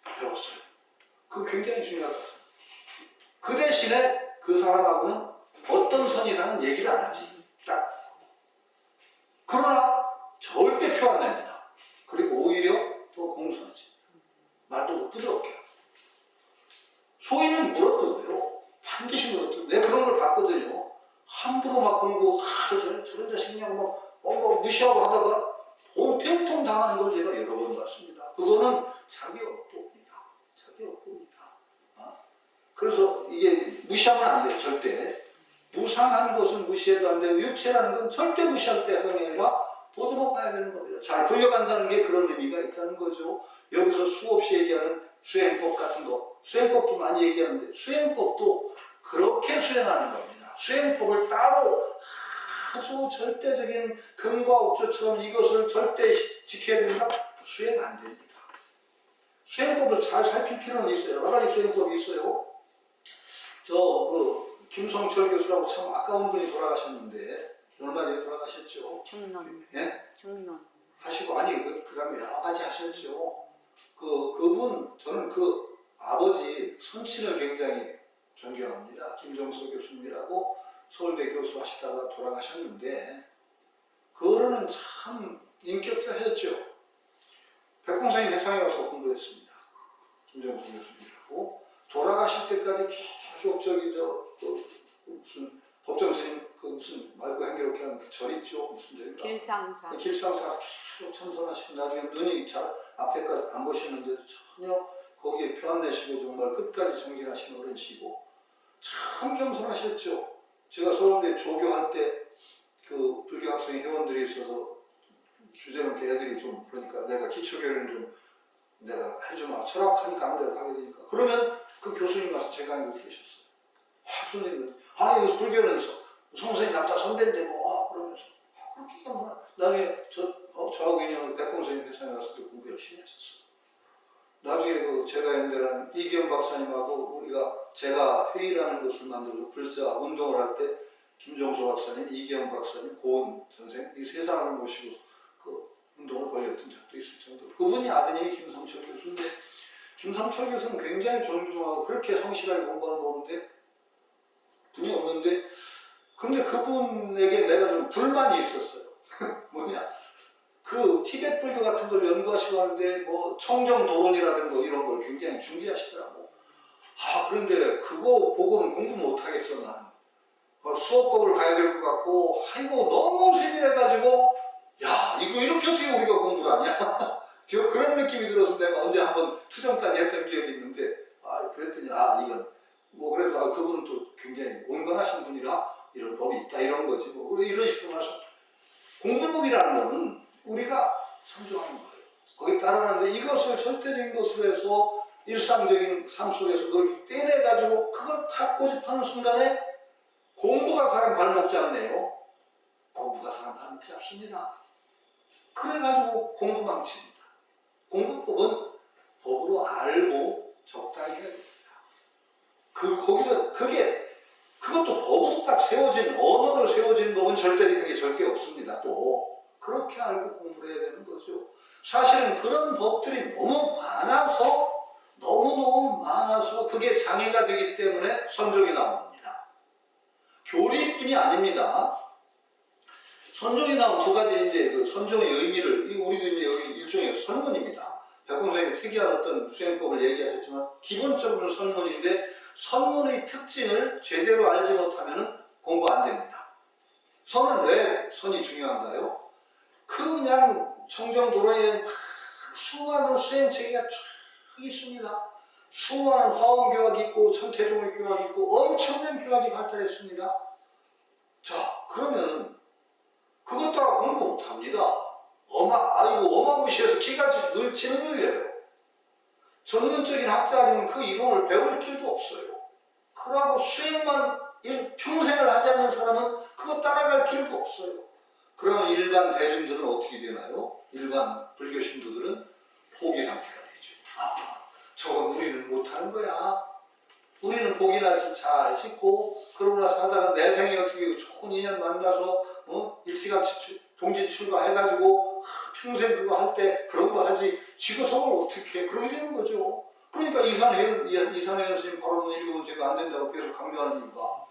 배웠어요. 그거 굉장히 중요하다. 그 대신에 그 사람하고는 어떤 선이상은 얘기를 안 하지. 딱. 그러나 절대 표 안 냅니다. 그리고 오히려 더 공손하지. 말도 더 부드럽게. 소인은 물어뜯어요. 반드시 물어뜯어요. 내가 그런 걸 봤거든요. 함부로 막 걸고, 저런 자식이냐고 막 무시하고 하다가 돈 팽통 당하는 걸 제가 여러 번 봤습니다. 그거는 자기 업보입니다. 자기 업보입니다. 그래서 이게 무시하면 안 돼요, 절대. 무상한 것은 무시해도 안 되고, 육체라는 건 절대 무시할 때 해당이 아니라 보듬어 가야 되는 겁니다. 잘 불려간다는 게 그런 의미가 있다는 거죠. 여기서 수없이 얘기하는 수행법 같은 거, 수행법도 많이 얘기하는데, 수행법도 그렇게 수행하는 겁니다. 수행법을 따로 아주 절대적인 금과 옥조처럼 이것을 절대 지켜야 된다? 수행 안 됩니다. 수행법을 잘 살필 필요는 있어요. 여러 가지 수행법이 있어요. 김성철 교수라고 참 아까운 분이 돌아가셨는데, 얼마 전에 돌아가셨죠. 중론. 예? 중론. 하시고, 아니, 그 다음에 여러 가지 하셨죠. 그분, 저는 그 아버지 선친을 굉장히 존경합니다. 김정수 교수님이라고 서울대 교수 하시다가 돌아가셨는데, 그거는 참 인격자셨죠. 백공사님 회상에 와서 공부했습니다. 김정수 교수님이라고. 돌아가실 때까지 계속 무슨 법정 스님 무슨 맑고 행복해 하는 그 절 있죠. 무슨 절인가. 길상사. 길상사 가서 계속 참선하시고 나중에 눈이 잘 앞에까지 안 보시는데도 전혀 거기에 표 안 내시고 정말 끝까지 정진하시는 어른이시고 참 겸손하셨죠. 제가 서울대 조교할 때 그 불교 학생 회원들이 있어서 주제넘게 애들이 좀 그러니까 내가 기초교육을 좀 내가 해주마. 철학하니까 아무래도 하게 되니까. 그러면 그 교수님 와서 제 강의를 들으셨어요. 선생님은 여기서 불교는 성선생님 남자 선배인데 그러면서 그렇게 하면 나중에 저하고 인연을 백공선생님 회상에 가서 또 공부 열심히 하셨어요. 나중에 제가 연대한 이기영 박사님하고 제가 회의라는 것을 만들고 불자 운동을 할 때 김종서 박사님, 이기영 박사님, 고은 선생 이 세 사람을 모시고 그 운동을 벌였던 적도 있을 정도로 그분이 아드님이 김삼철 교수인데 김삼철 교수는 굉장히 존중하고 그렇게 성실하게 공부하는 보는데 분이 없는데 근데 그분에게 내가 좀 불만이 있었어요. 뭐냐 그 티베트 불교 같은 걸 연구하시고 하는데 뭐 청정도론이라든가 이런 걸 굉장히 중시하시더라고. 그런데 그거 보고는 공부 못하겠어 나는. 수업법을 가야 될 것 같고 이거 너무 세밀해가지고 야 이거 이렇게 어떻게 우리가 공부를 하냐. 저 그런 느낌이 들어서 내가 언제 한번 투정까지 했던 기억이 있는데, 그랬더니, 이건, 뭐, 그래서, 그분은 또 굉장히 온건하신 분이라 이런 법이 있다, 이런 거지. 뭐, 이런 식으로 말씀. 공부법이라는 거는 우리가 참조하는 거예요. 거기 따라가는데 이것을 절대적인 것으로 해서 일상적인 삶 속에서 널 떼내가지고 그걸 다 고집하는 순간에 공부가 사람 발목 잡네요. 공부가 사람 발목 잡습니다. 그래가지고 공부 망칩니다. 공부법은 법으로 알고 적당히 해야 됩니다. 그것도 법으로 딱 세워진, 언어로 세워진 법은 절대적인 게 절대 없습니다. 또 그렇게 알고 공부를 해야 되는 거죠. 사실은 그런 법들이 너무너무 많아서 그게 장애가 되기 때문에 선종이 나온 겁니다. 교리뿐이 아닙니다. 선종이 나온 두 가지 이제 그 선종의 의미를, 우리도 이제 여기 일종의 선문입니다. 백공 선생님이 특이한 어떤 수행법을 얘기하셨지만 기본적으로는 선문인데 선문의 특징을 제대로 알지 못하면 공부 안 됩니다. 선은 왜 선이 중요한가요? 그냥 청정도로에 수많은 수행체계가 쫙 있습니다. 수많은 화엄교학이 있고 천태종의 교학이 있고 엄청난 교학이 발달했습니다. 자, 그러면 그것 따라 공부 못합니다. 어마무시해서 기가 늘 짓눌려요. 전문적인 학자 아니면 그 이론을 배울 길도 없어요. 그러고 수행만 평생을 하지 않는 사람은 그거 따라갈 길도 없어요. 그러면 일반 대중들은 어떻게 되나요? 일반 불교 신도들은 포기 상태가 되죠. 저건 우리는 못하는 거야. 우리는 복이나 잘 씻고 그러고 나서 하다가 내 생에 어떻게 좋은 인연 만나서 일찌감치 동진 출가해가지고 평생 그거 할 때 그런 거 하지 지구성을 어떻게 해? 그러게 되는 거죠. 그러니까 이산해연 스님 발언문 읽으면 제가 안 된다고 계속 강조하는 이유가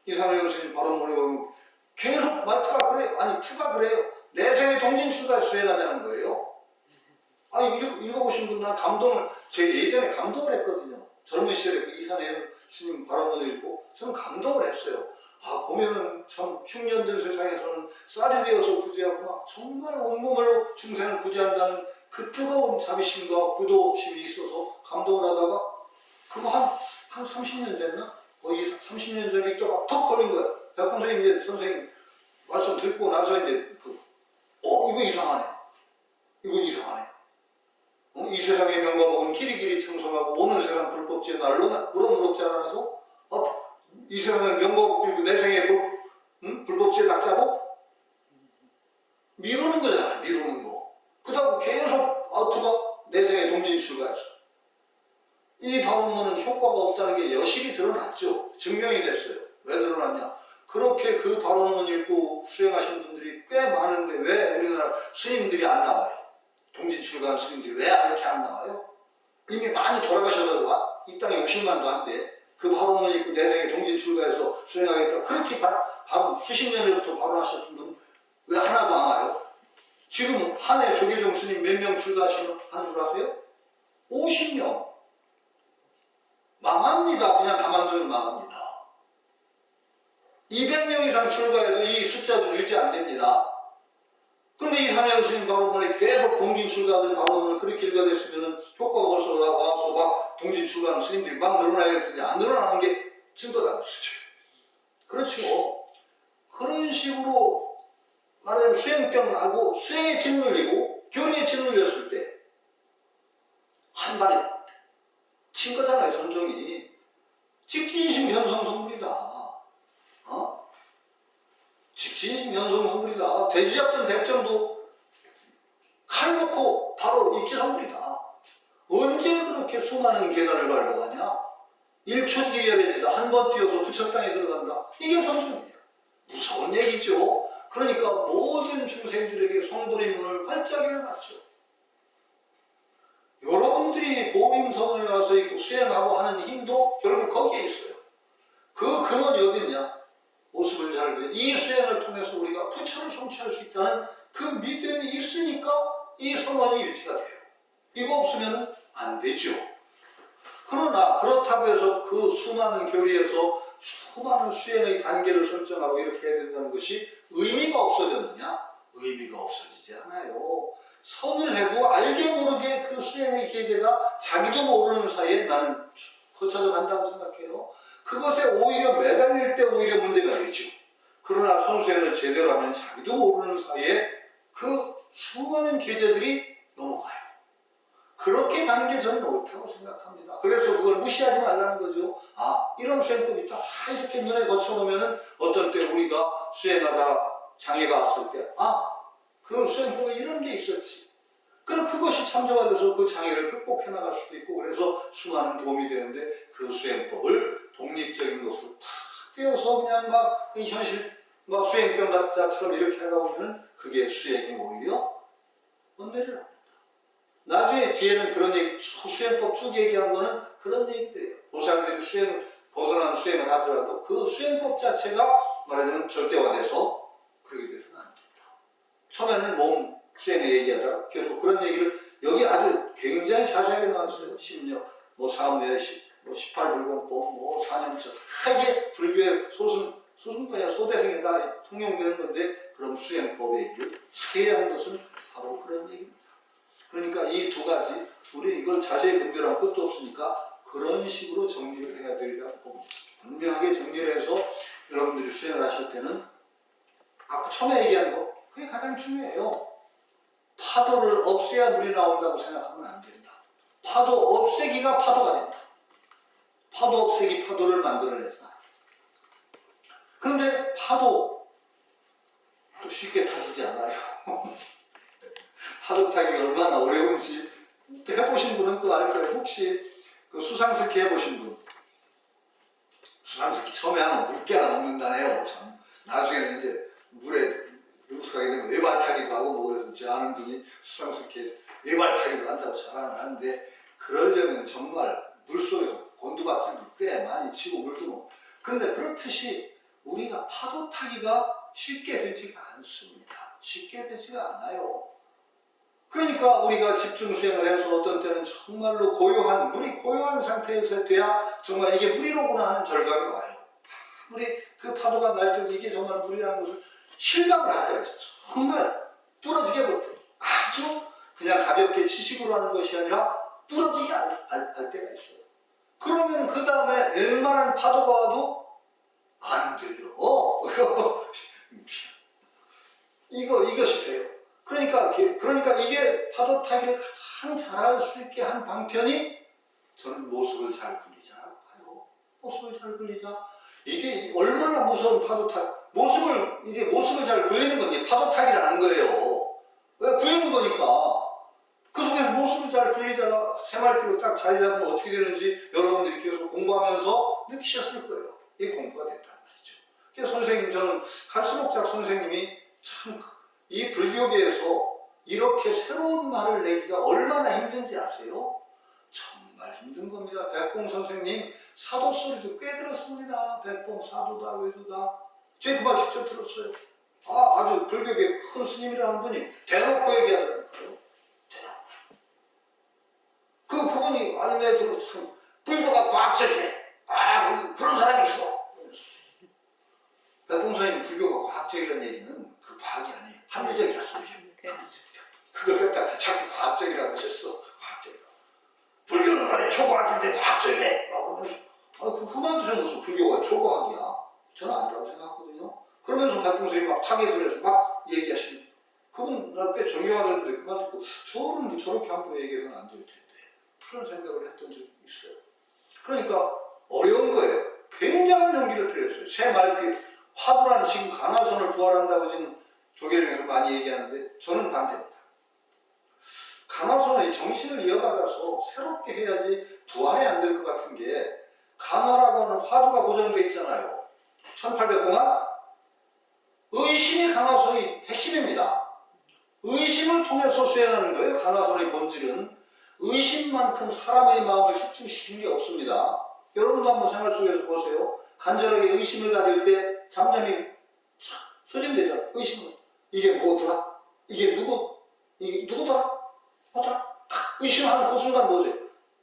이산해연 스님 발언문에 보면 계속 말투가 그래요. 투가 그래요. 내 생에 동진 출가 수행하자는 거예요. 읽어보신 분 난 제가 예전에 감동을 했거든요. 젊은 시절에 그 이산해연 스님 발언문을 읽고 저는 감동을 했어요. 보면은 참 흉년된 세상에서는 쌀이 되어서 구제하고 막 정말 온몸으로 중생을 구제한다는 그 뜨거운 자비심과 구도심이 있어서 감동을 하다가 그거 한 30년 됐나? 거의 30년 전에 있다가 턱 걸린 거야. 백공 선생님 말씀 듣고 나서 이제 이거 이상하네. 이 세상의 명과복은 길이길이 청성하고 오는 세상 불법죄 날로 우럭무럭 자라나서 이 세상의 명과복들도 내 생에 불법죄 낙자고 미루는 거잖아. 미루는 거. 그다음 계속 내 생에 동진 출가해서 이 발언문은 효과가 없다는 게 여실히 드러났죠. 증명이 됐어요. 왜 드러났냐? 그렇게 그 발언문 읽고 수행하시는 분들이 꽤 많은데 왜 우리나라 스님들이 안 나와요? 동진 출가한 스님들이 왜 이렇게 안 나와요? 이미 많이 돌아가셔서 이 땅에 50만도 안 돼. 그 발언문 읽고 내 생에 동진 출가해서 수행하겠다. 그렇게 수십 년 전부터 발언하셨던 분 왜 하나도 안 와요? 지금 한 해 조계종 스님 몇 명 출가하시는 줄 아세요? 50명. 망합니다. 그냥 가만두면 망합니다. 200명 이상 출가해도 이 숫자도 유지 안 됩니다. 근데 이 한혜연 스님 발언문에 계속 동진 출가하던 발언문을 그렇게 읽어댔으면 효과가 벌써 와서 막 동진 출가하는 스님들이 막 늘어나야 텐데 안 늘어나는 게 증거가 없었죠. 그렇죠. 그런 식으로 말하자면 수행병 나고 수행에 짓눌리고 교리에 짓눌렸을 때 한 발에 친 거잖아요. 선종이. 직진심 현성성불이다. 직진심 현성성불이다. 돼지 잡던 백정도 칼 놓고 바로 입지성불이다. 언제 그렇게 수많은 계단을 밟아가냐? 1초지기별해지다. 한 번 뛰어서 부처땅에 들어간다. 이게 선종이에요. 무서운 얘기죠. 그러니까 모든 중생들에게 성불의 문을 활짝 열어놨죠. 여러분들이 보림성에 와서 수행하고 하는 힘도 결국 거기에 있어요. 그 근원이 어디 있냐? 모습을 잘 보여. 이 수행을 통해서 우리가 부처를 성취할 수 있다는 그 믿음이 있으니까 이 선언이 유지가 돼요. 이거 없으면 안 되죠. 그러나 그렇다고 해서 그 수많은 교리에서 수많은 수행의 단계를 설정하고 이렇게 해야 된다는 것이 의미가 없어졌느냐? 의미가 없어지지 않아요. 선을 해도 알게 모르게 그 수행의 계제가 자기도 모르는 사이에 나는 거쳐져 간다고 생각해요. 그것에 오히려 매달릴 때 오히려 문제가 되죠. 그러나 선수행을 제대로 하면 자기도 모르는 사이에 그 수많은 계제들이 넘어가요. 그렇게 가는 게 저는 옳다고 생각합니다. 그래서 그걸 무시하지 말라는 거죠. 아, 이런 수행법이 있다. 이렇게 눈에 거쳐보면은 어떤 때 우리가 수행하다 장애가 왔을 때, 그 수행법에 이런 게 있었지. 그럼 그것이 참조가 돼서 그 장애를 극복해 나갈 수도 있고, 그래서 수많은 도움이 되는데 그 수행법을 독립적인 것으로 탁 떼어서 그냥 막 이 현실, 막 수행병 자처럼 이렇게 하다 보면은 그게 수행이 오히려 원대를 합니다. 나중에 뒤에는 그런 얘기, 수행법 쭉 얘기한 거는 그런 얘기들이에요. 보살들이 벗어난 수행을 하더라도 그 수행법 자체가 말하자면 절대화돼서 그렇게 돼서는 안 된다. 처음에는 몸 수행을 얘기하다가 계속 그런 얘기를 여기 아주 굉장히 자세하게 나왔어요. 10년, 사무에 18불공법, 4년차. 이게 불교의 소승파야 소대생에 다 통용되는 건데, 그럼 수행법의 얘기를 자세히 하는 것은 바로 그런 얘기입니다. 그러니까 이 두 가지, 우리 이걸 자세히 분별하면 끝도 없으니까 그런 식으로 정리를 해야 되리라고 봅니다. 분명하게 정리를 해서 여러분들이 수행을 하실 때는 아까 처음에 얘기한 거, 그게 가장 중요해요. 파도를 없애야 물이 나온다고 생각하면 안 된다. 파도 없애기가 파도가 된다. 파도 없애기 파도를 만들어내잖아. 그런데 파도 또 쉽게 타지지 않아요. 파도 타기가 얼마나 어려운지 해보신 분은 또 알 거예요. 혹시 그 수상스키 해보신 분? 수상스키 처음에 하면 물개나 먹는다네요. 참. 나중에는 이제 물에 능숙하게 되면 외발 타기도 하고 뭐 그래서 제 아는 분이 수상스키에서 외발 타기도 한다고 자랑을 하는데, 그러려면 정말 물속에서 곤두박질도 꽤 많이 치고 물도 먹고. 그런데 그렇듯이 우리가 파도 타기가 쉽게 되지가 않습니다. 쉽게 되지가 않아요. 그러니까 우리가 집중 수행을 해서 어떤 때는 정말로 물이 고요한 상태에서 돼야 정말 이게 물이로구나 하는 절감이 와요. 물이 그 파도가 날 때도 이게 정말 물이라는 것을 실감을 할 때가 있어요. 정말 부러지게 볼 때. 아주 그냥 가볍게 지식으로 하는 것이 아니라 부러지게 알 때가 있어요. 그러면 그 다음에 웬만한 파도가 와도 안 들려. 이것이 돼요. 그러니까 이게 파도 타기를 가장 잘할 수 있게 한 방편이, 저는 모습을 잘 굴리자라고 봐요. 모습을 잘 굴리자. 이게 얼마나 무서운 모습을 잘 굴리는 건 이 파도 타기라는 거예요. 왜 굴리는 거니까. 그 속에서 모습을 잘 굴리다가 새말귀로 딱 자리 잡으면 어떻게 되는지 여러분들이 계속 공부하면서 느끼셨을 거예요. 이게 공부가 됐단 말이죠. 그래서 선생님, 저는 갈수록작 선생님이 참 이 불교계에서 이렇게 새로운 말을 내기가 얼마나 힘든지 아세요? 정말 힘든 겁니다. 백봉 선생님 사도 소리도 꽤 들었습니다. 백봉 사도다 외도다. 제가 그 말 직접 들었어요. 아주 불교계 큰 스님이라는 분이 대놓고 얘기하더라고요. 그분이 내 참 불교가 과학적이래. 그런 사람이 있어. 백봉 선생님 불교가 과학적이라는 얘기는 그 과학이 아니에요. 합리적이라 소리예요. 그걸 갖다 자꾸 과학적이라고 하셨어. 과학적이라. 불교는 말이야 초과학인데 과학적이래. 그만 들은 무슨 불교가 초과학이야. 저는 아니라고 생각하거든요. 그러면서 백봉 선생님이 막 타겟을 해서 막 얘기하시는, 그분 나 꽤 존경하는데 그만 듣고 저는 저렇게 함부로 얘기해서는 안 될 텐데 그런 생각을 했던 적이 있어요. 그러니까 어려운 거예요. 굉장한 용기를 필요했어요. 새말귀 화두란 지금 가나선을 부활한다고 지금 조계종에서 많이 얘기하는데 저는 반대입니다. 가나선의 정신을 이어받아서 새롭게 해야지 부활이 안 될 것 같은 게, 가나라고 하는 화두가 고정되어 있잖아요. 1800공안 의심이 가나선의 핵심입니다. 의심을 통해서 수행하는 거예요. 가나선의 본질은 의심만큼 사람의 마음을 집중시키는 게 없습니다. 여러분도 한번 생활 속에서 보세요. 간절하게 의심을 가질 때 잡념이 소진되잖아. 의심은 이게 뭐더라? 이게 누구더라? 뭐더라? 딱 의심하는 그 순간 보세요.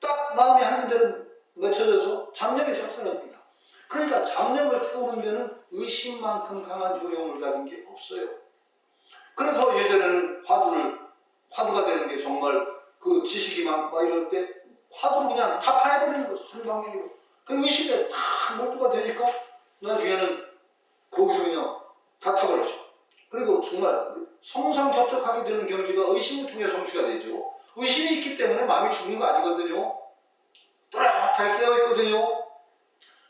딱 마음이 하는 데는 맺혀져서 잡념이 사라집니다. 그러니까 잡념을 태우는 데는 의심만큼 강한 효용을 가진 게 없어요. 그래서 예전에는 화두를 화두가 되는 게 정말 그 지식이 막 이럴 때 화두를 그냥 다 파내버리는 거죠. 한 방향으로. 그 의식에 다 몰두가 되니까 나중에는 거기서 그냥 다 타버리죠. 그리고 정말 성상접촉하게 되는 경지가 의심을 통해 성취가 되죠. 의심이 있기 때문에 마음이 죽는 거 아니거든요. 또렷하게 깨어있거든요.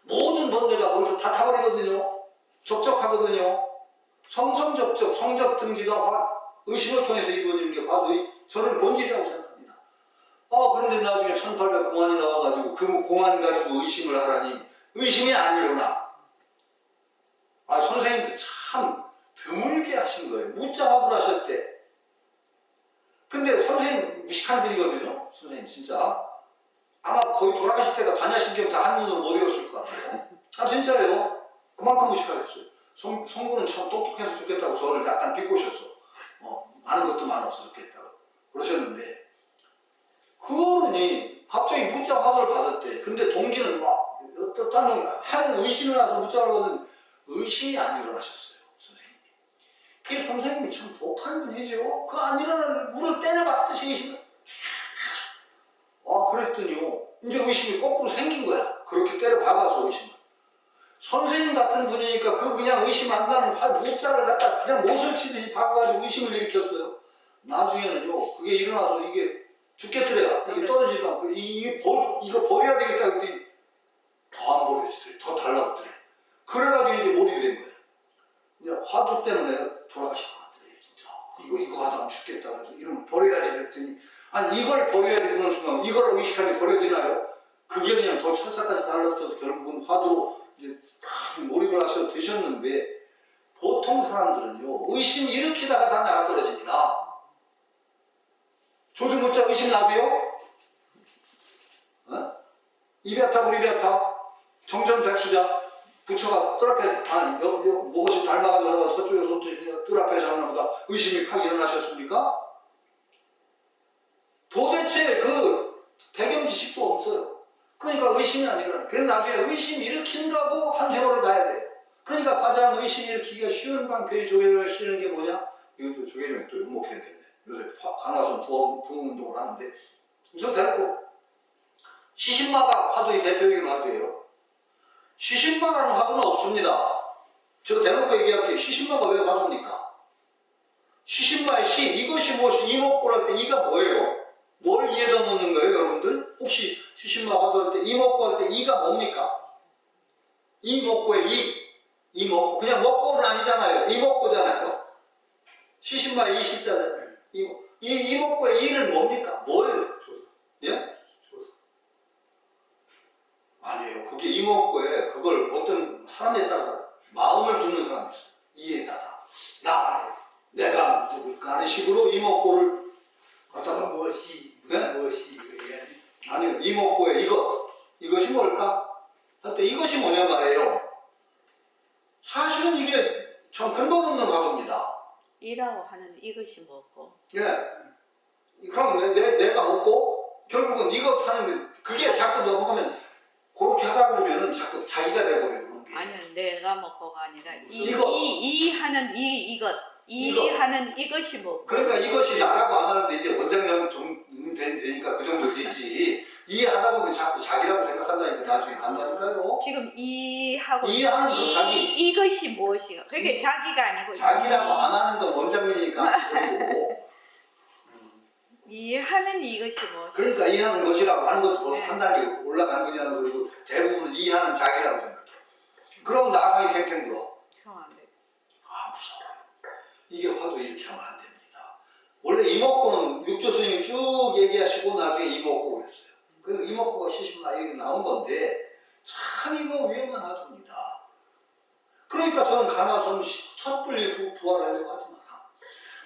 모든 번뇌가 거기서 다 타버리거든요. 접촉하거든요. 성성접촉, 성접 등지가 의심을 통해서 이루어지는 게 화두의 저는 본질이라고 생각합니다. 그런데 나중에 1800 공안이 나와가지고 그 공안 가지고 의심을 하라니 의심이 안 일어나. 선생님도 참 드물게 하신 거예요. 무자 화두를 하셨대. 근데 선생님 무식한 분이거든요. 선생님 진짜. 아마 거의 돌아가실 때가 반야심경 다 한눈으로 못 외웠을 것 같아요. 진짜예요. 그만큼 무식하셨어요. 성부는 참 똑똑해서 좋겠다고 저를 약간 비꼬셨어. 많은 것도 많아서 좋겠다고 그러셨는데 그러니 갑자기 무자 화두를 받았대. 근데 동기는 막 어떤 하는 의심을 나서 무자를 받는 의심이 안 일어나셨어요. 선생님이. 그게 선생님이 참 독한 분이죠. 그 안 일어나는 물을 때려박듯이 의심을 그랬더니요. 이제 의심이 거꾸로 생긴 거야. 그렇게 때려박아서 의심을. 선생님 같은 분이니까 그 그냥 의심 안 나는 무자를 갖다 그냥 못을 치듯이 박아가지고 의심을 일으켰어요. 나중에는요. 그게 일어나서 이게 죽겠더래요. 이게 떨어지지도 않고 이거 버려야 되겠다 했더니 더 안 버려지더래. 더 달라붙더래. 그래가지고 이제 몰입이 된 거예요. 이제 화두 때문에 돌아가실 것 같더래요. 진짜. 이거 하다가 죽겠다. 그래서 이러면 버려야지 그랬더니 이걸 버려야지 그런 순간 이걸 의식하게 버려지나요? 그게 그냥 더 철사까지 달라붙어서 결국은 화두로 이제 아주 몰입을 하셔도 되셨는데 보통 사람들은요 의심 일으키다가 다 나가 떨어집니다. 조주무자 의심 나세요? 이베타 우리베타 정전백수자 부처가 뜰 앞에 무엇이 닮아가지고 서쪽에서 뜰 앞에 잡나보다 의심이 팍 일어나셨습니까? 도대체 그 배경 지식도 없어요. 그러니까 의심이 아니라 그래서 나중에 의심 일으키느라고 한 세월을 가야 돼요. 그러니까 가장 의심 일으키기가 쉬운 방편이 조계종에 쓰는 게 뭐냐? 이것도 조계종에 또 욕먹해야겠네. 요새 강화선 부흥 운동을 하는데 우선 대놓고 시신마가 화두의 대표적인 화두예요. 시신마라는 화두는 없습니다. 제가 대놓고 얘기할게요. 시신마가 왜 화두입니까? 시신마의 시, 이것이 무엇이 이목구를 할 때 이가 뭐예요? 뭘 이에다 놓는 거예요, 여러분들? 혹시 시신마 화두할 때 이목구 할 때 이가 뭡니까? 이목구의 이목구. 그냥 목구는 아니잖아요. 이목구잖아요. 시신마의 시자잖아요. 이목구의 이는 뭡니까? 뭘? 예? 아니에요. 그게 이목구에 그걸 어떤 사람에 따라 마음을 두는 사람이 있어요. 이에다가 내가 누굴까 하는 식으로 이목구를 갖다가 무엇이 아니요. 이목구에 이것이 뭘까? 할 때 이것이 뭐냐 말이에요. 사실은 이게 참 근본 없는 화두입니다. 이라고 하는 이것이 뭐고? 예. 그럼 내가 먹고 결국은 이것 하는 그게 자꾸 넘어가면 그렇게 하다 보면은 자꾸 자기가 돼버려요. 아니요, 내가 먹고가 아니라 이거. 이 하는 이것. 하는 이것이 뭐고? 그러니까 이것이 나라고 안 하는데 이제 원장님 좀 되니까 그 정도 되지. 이해하다 보면 자꾸 자기라고 생각한다니까 나중에 간다니까요. 지금 이하고 이해하는 거 자기. 이것이 무엇이요? 그게 자기가 아니고 자기라고 안 하는 건 원장님이니까. 이해하는 이것이 무엇이요? 그러니까 이해하는 것이라고 하는 것도 벌써 네. 한 단계 올라가는 분이라는 소리고 대부분은 이해하는 자기라고 생각해. 그럼 나상이 탱탱 불어. 그럼 안 돼. 무서워. 이게 화두 이렇게 하면 안 됩니다. 원래 이목구는 육조 스님이 쭉 얘기하시고 나중에 이목구 그랬어요. 그 이목구가 시신마 여기 나온 건데 참 이거 위험한 화두입니다. 그러니까 저는 가마선 섣불리 부활하려고 하지 마라.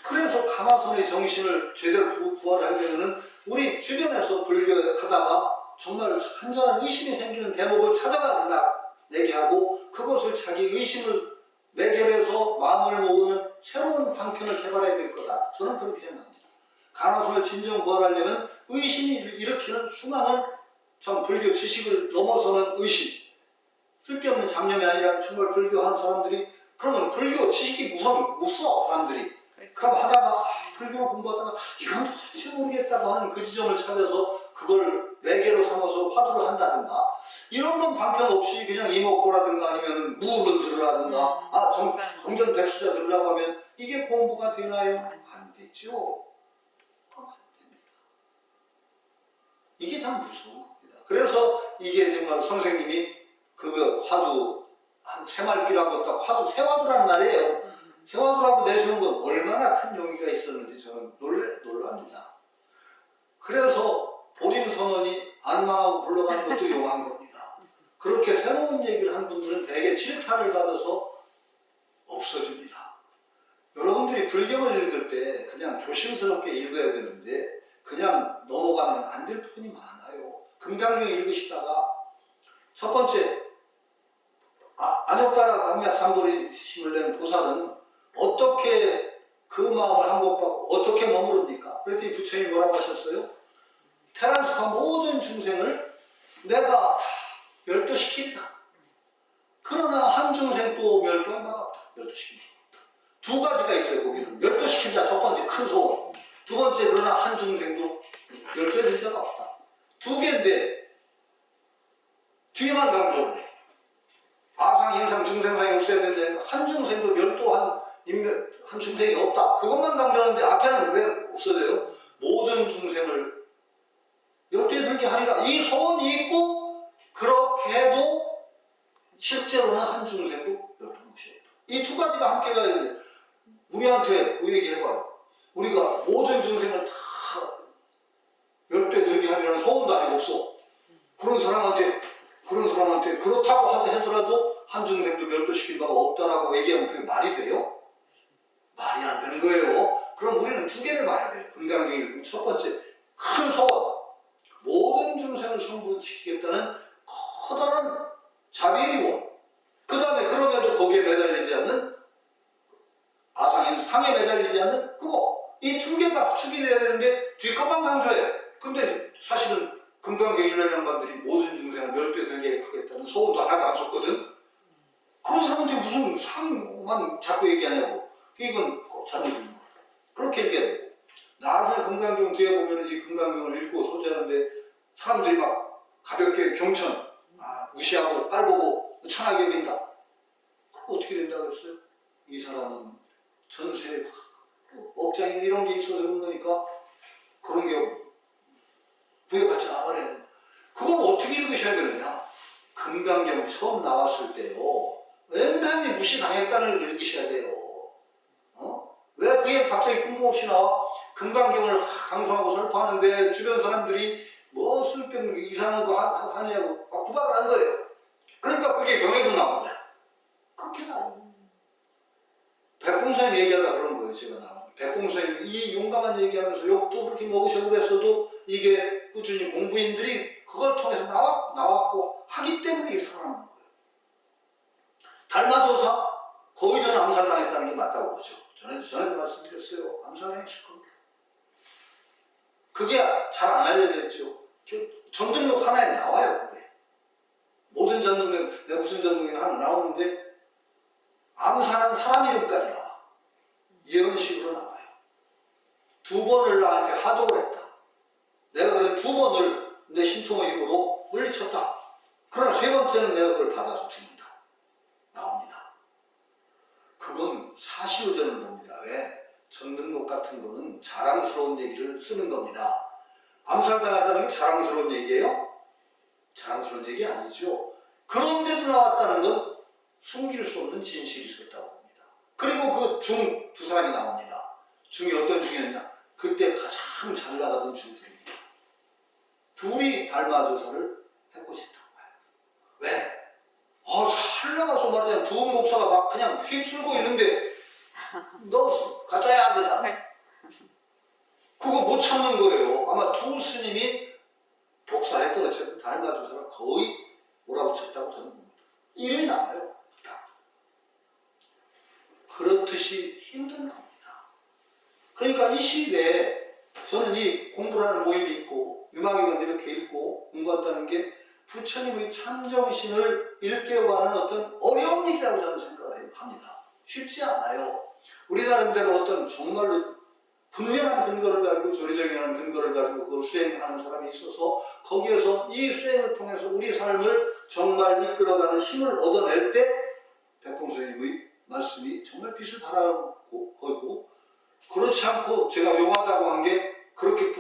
그래서 가마선의 정신을 제대로 부활하려면 우리 주변에서 불교하다가 정말 한전한 의심이 생기는 대목을 찾아가야 된다 얘기하고 그것을 자기 의심을 매결해서 마음을 모으는 새로운 방편을 개발해야 될 거다. 저는 그렇게 생각합니다. 가마선을 진정 부활하려면 의심이 일으키는 수많은 참 불교 지식을 넘어서는 의심, 쓸데없는 잡념이 아니라 정말 불교하는 사람들이 그러면 불교 지식이 무서워 사람들이. 그럼 하다가 불교 공부하다가 이건 도대체 모르겠다고 하는 그 지점을 찾아서 그걸 매개로 삼아서 화두를 한다든가 이런 건 방편 없이 그냥 이목고라든가 아니면 무를 들으라든가 정전 백수자 들으라고 하면 이게 공부가 되나요? 안 되죠. 안 됩니다. 이게 참 무서운 겁니다. 그래서 이게 정말 선생님이 그 화두 한 새말기라고 딱 화두 새화두라는 말이에요. 새화두라고 내세운 건 얼마나 큰 용기가 있었는지 저는 놀랍니다. 그래서 본인 선언이 안 망하고 불러가는 것도 용한 겁니다. 그렇게 새로운 얘기를 한 분들은 대개 질타를 받아서 없어집니다. 여러분들이 불경을 읽을 때 그냥 조심스럽게 읽어야 되는데 그냥 넘어가면 안 될 부분이 많아요. 금강경 읽으시다가 첫 번째 안욕다라 강맥삼보리 힘을 낸 보살은 어떻게 그 마음을 항복받고 어떻게 머무릅니까? 그랬더니 부처님이 뭐라고 하셨어요? 테란스파 모든 중생을 내가 다 멸도시킨다. 그러나 한 중생 또 멸도할 바가 없다. 멸도시킨다. 두 가지가 있어요. 거기는 멸도시킨다. 첫 번째 큰 소원. 두 번째 그러나 한 중생도 멸도될 자가 없다. 두 개인데 뒤에만 강조를 해. 아상, 인상, 중생상이 없어야 된다니까 한 중생도 멸도한 한 중생이 없다. 그것만 강조하는데 앞에는 왜 없어져요? 모든 중생을 멸도에 들게 하리라. 이 소원이 있고 그렇게 해도 실제로는 한 중생도 멸도한 것이 없다. 이 두 가지가 함께 가야 돼. 우리한테 그 얘기 해봐요. 우리가 모든 중생을 다 멸도에 들게 하리라는 소원도 아직 없어. 그런 사람한테 그렇다고 하더라도 한 중생도 멸도시킨 바가 없다라고 얘기하면 그게 말이 돼요? 말이 안 되는 거예요. 그럼 우리는 두 개를 봐야 돼요. 금강경이 첫 번째 큰 소원, 모든 중생을 성불시키겠다는 커다란 자비의 원. 그 다음에 그럼에도 거기에 매달리지 않는 아상인 상에 매달리지 않는 그거. 이 두 개가 축이 돼야 되는데 뒷것만 강조해요. 근데 사실은 금강경 일련 양반들이 모든 중생을 멸도에 들게 하겠다는 소원도 하나도 안 썼거든. 그런 사람한테 무슨 상만 자꾸 얘기하냐고. 이건 잘못된 거예요. 그렇게 얘기해야 되고. 나중에 금강경 뒤에 보면 이 금강경을 읽고 소지하는데 사람들이 막 가볍게 경천, 무시하고 깔보고 천하게 여긴다. 어떻게 된다고 그랬어요? 이 사람은 전세에 업장이 이런 게 있어서 그런 거니까 그런 게 구애받지 않아버려요. 그걸 어떻게 읽으셔야 되느냐? 금강경 처음 나왔을 때요. 웬만히 무시당했다는 걸 읽으셔야 돼요. 왜 그게 갑자기 뜬금없이 나와? 금강경을 강성하고 설파하는데 주변 사람들이 뭐 쓸데없는 이상한 거 하느냐고 막 구박을 한 거예요. 그러니까 그게 경에도 나온 거야. 그렇게 나와요. 백봉사님 얘기하다 그런 거예요. 제가 나온. 백봉사님 이 용감한 얘기하면서 욕도 그렇게 먹으셔 그랬어도 이게 꾸준히 공부인들이 그걸 통해서 나왔고 하기 때문에 살아나는 거예요. 달마조사 거의 저는 암살당했다는 게 맞다고 보죠. 전에도 말씀드렸어요. 암살당했을 겁니다. 그게 잘 안 알려져 있죠. 전등록 하나에 나와요. 그게. 모든 전등록, 내가 무슨 전등록이 하나 나오는데 암살한 사람 이름까지 나와. 이런 식으로 나와요. 두 번을 나한테 하도를 했다. 내가 그래서 두 번을 내 신통의 힘으로 물리쳤다. 그러나 세 번째는 내가 그걸 받아서 죽는다. 나옵니다. 그건 사실로 저는 봅니다. 왜? 전등록 같은 거는 자랑스러운 얘기를 쓰는 겁니다. 암살당했다는 게 자랑스러운 얘기예요? 자랑스러운 얘기 아니죠. 그런데도 나왔다는 건 숨길 수 없는 진실이 있었다고 봅니다. 그리고 그 중 두 사람이 나옵니다. 중이 어떤 중이었냐? 그때 가장 잘 나가던 중들입니다. 둘이 달마조사를 해보셨다고 해요. 왜? 잘 나가서 말이야 부흥 목사가 막 그냥 휩쓸고 있는데 너 가짜야 그다. 그거 못 참는 거예요. 아마 두 스님이 독살했던 어쨌든 달마조사가 거의 몰아붙였다고 저는 봅니다. 이름이 나와요. 그렇듯이 힘든 겁니다. 그러니까 이 시대에 저는 이 공부라는 모임이 있고 유마경을 이렇게 읽고 공부한다는 게 부처님의 참정신을 일깨워가는 어떤 어려운 일이라고 저는 생각을 합니다. 쉽지 않아요. 우리 나름대로 어떤 정말로 분명한 근거를 가지고 조리적인 근거를 가지고 그걸 수행하는 사람이 있어서 거기에서 이 수행을 통해서 우리 삶을 정말 이끌어가는 힘을 얻어낼 때 백봉선생님의 말씀이 정말 빛을 발하고 거고 그렇지 않고 제가 용하다고 한 게 그렇게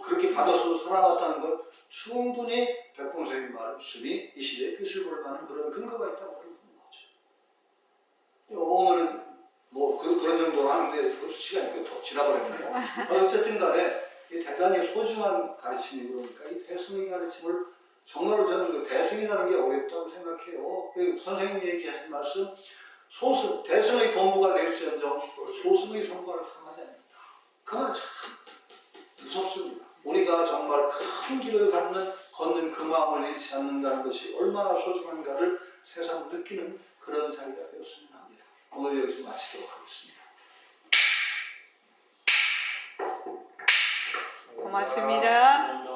그렇게 받아서 살아왔다는 걸 충분히 백봉선생님 말씀이 이 시대에 빛을 볼 만한 그런 근거가 있다고 하는 거죠. 오늘은 뭐 그런 정도로 하는데 벌써 시간이 더 지나버렸네요. 어쨌든 간에 이 대단히 소중한 가르침이 그러니까 이 대승의 가르침을 정말로 저는 그 대승이라는 게 어렵다고 생각해요. 선생님이 얘기하신 말씀 대승의 본부가 될지언정 소승의 성과를 삼하지 않는다. 그 말 참 무섭습니다. 우리가 정말 큰 길을 걷는 그 마음을 잃지 않는다는 것이 얼마나 소중한가를 새삼 느끼는 그런 자리가 되었으면 합니다. 오늘 여기서 마치도록 하겠습니다. 고맙습니다.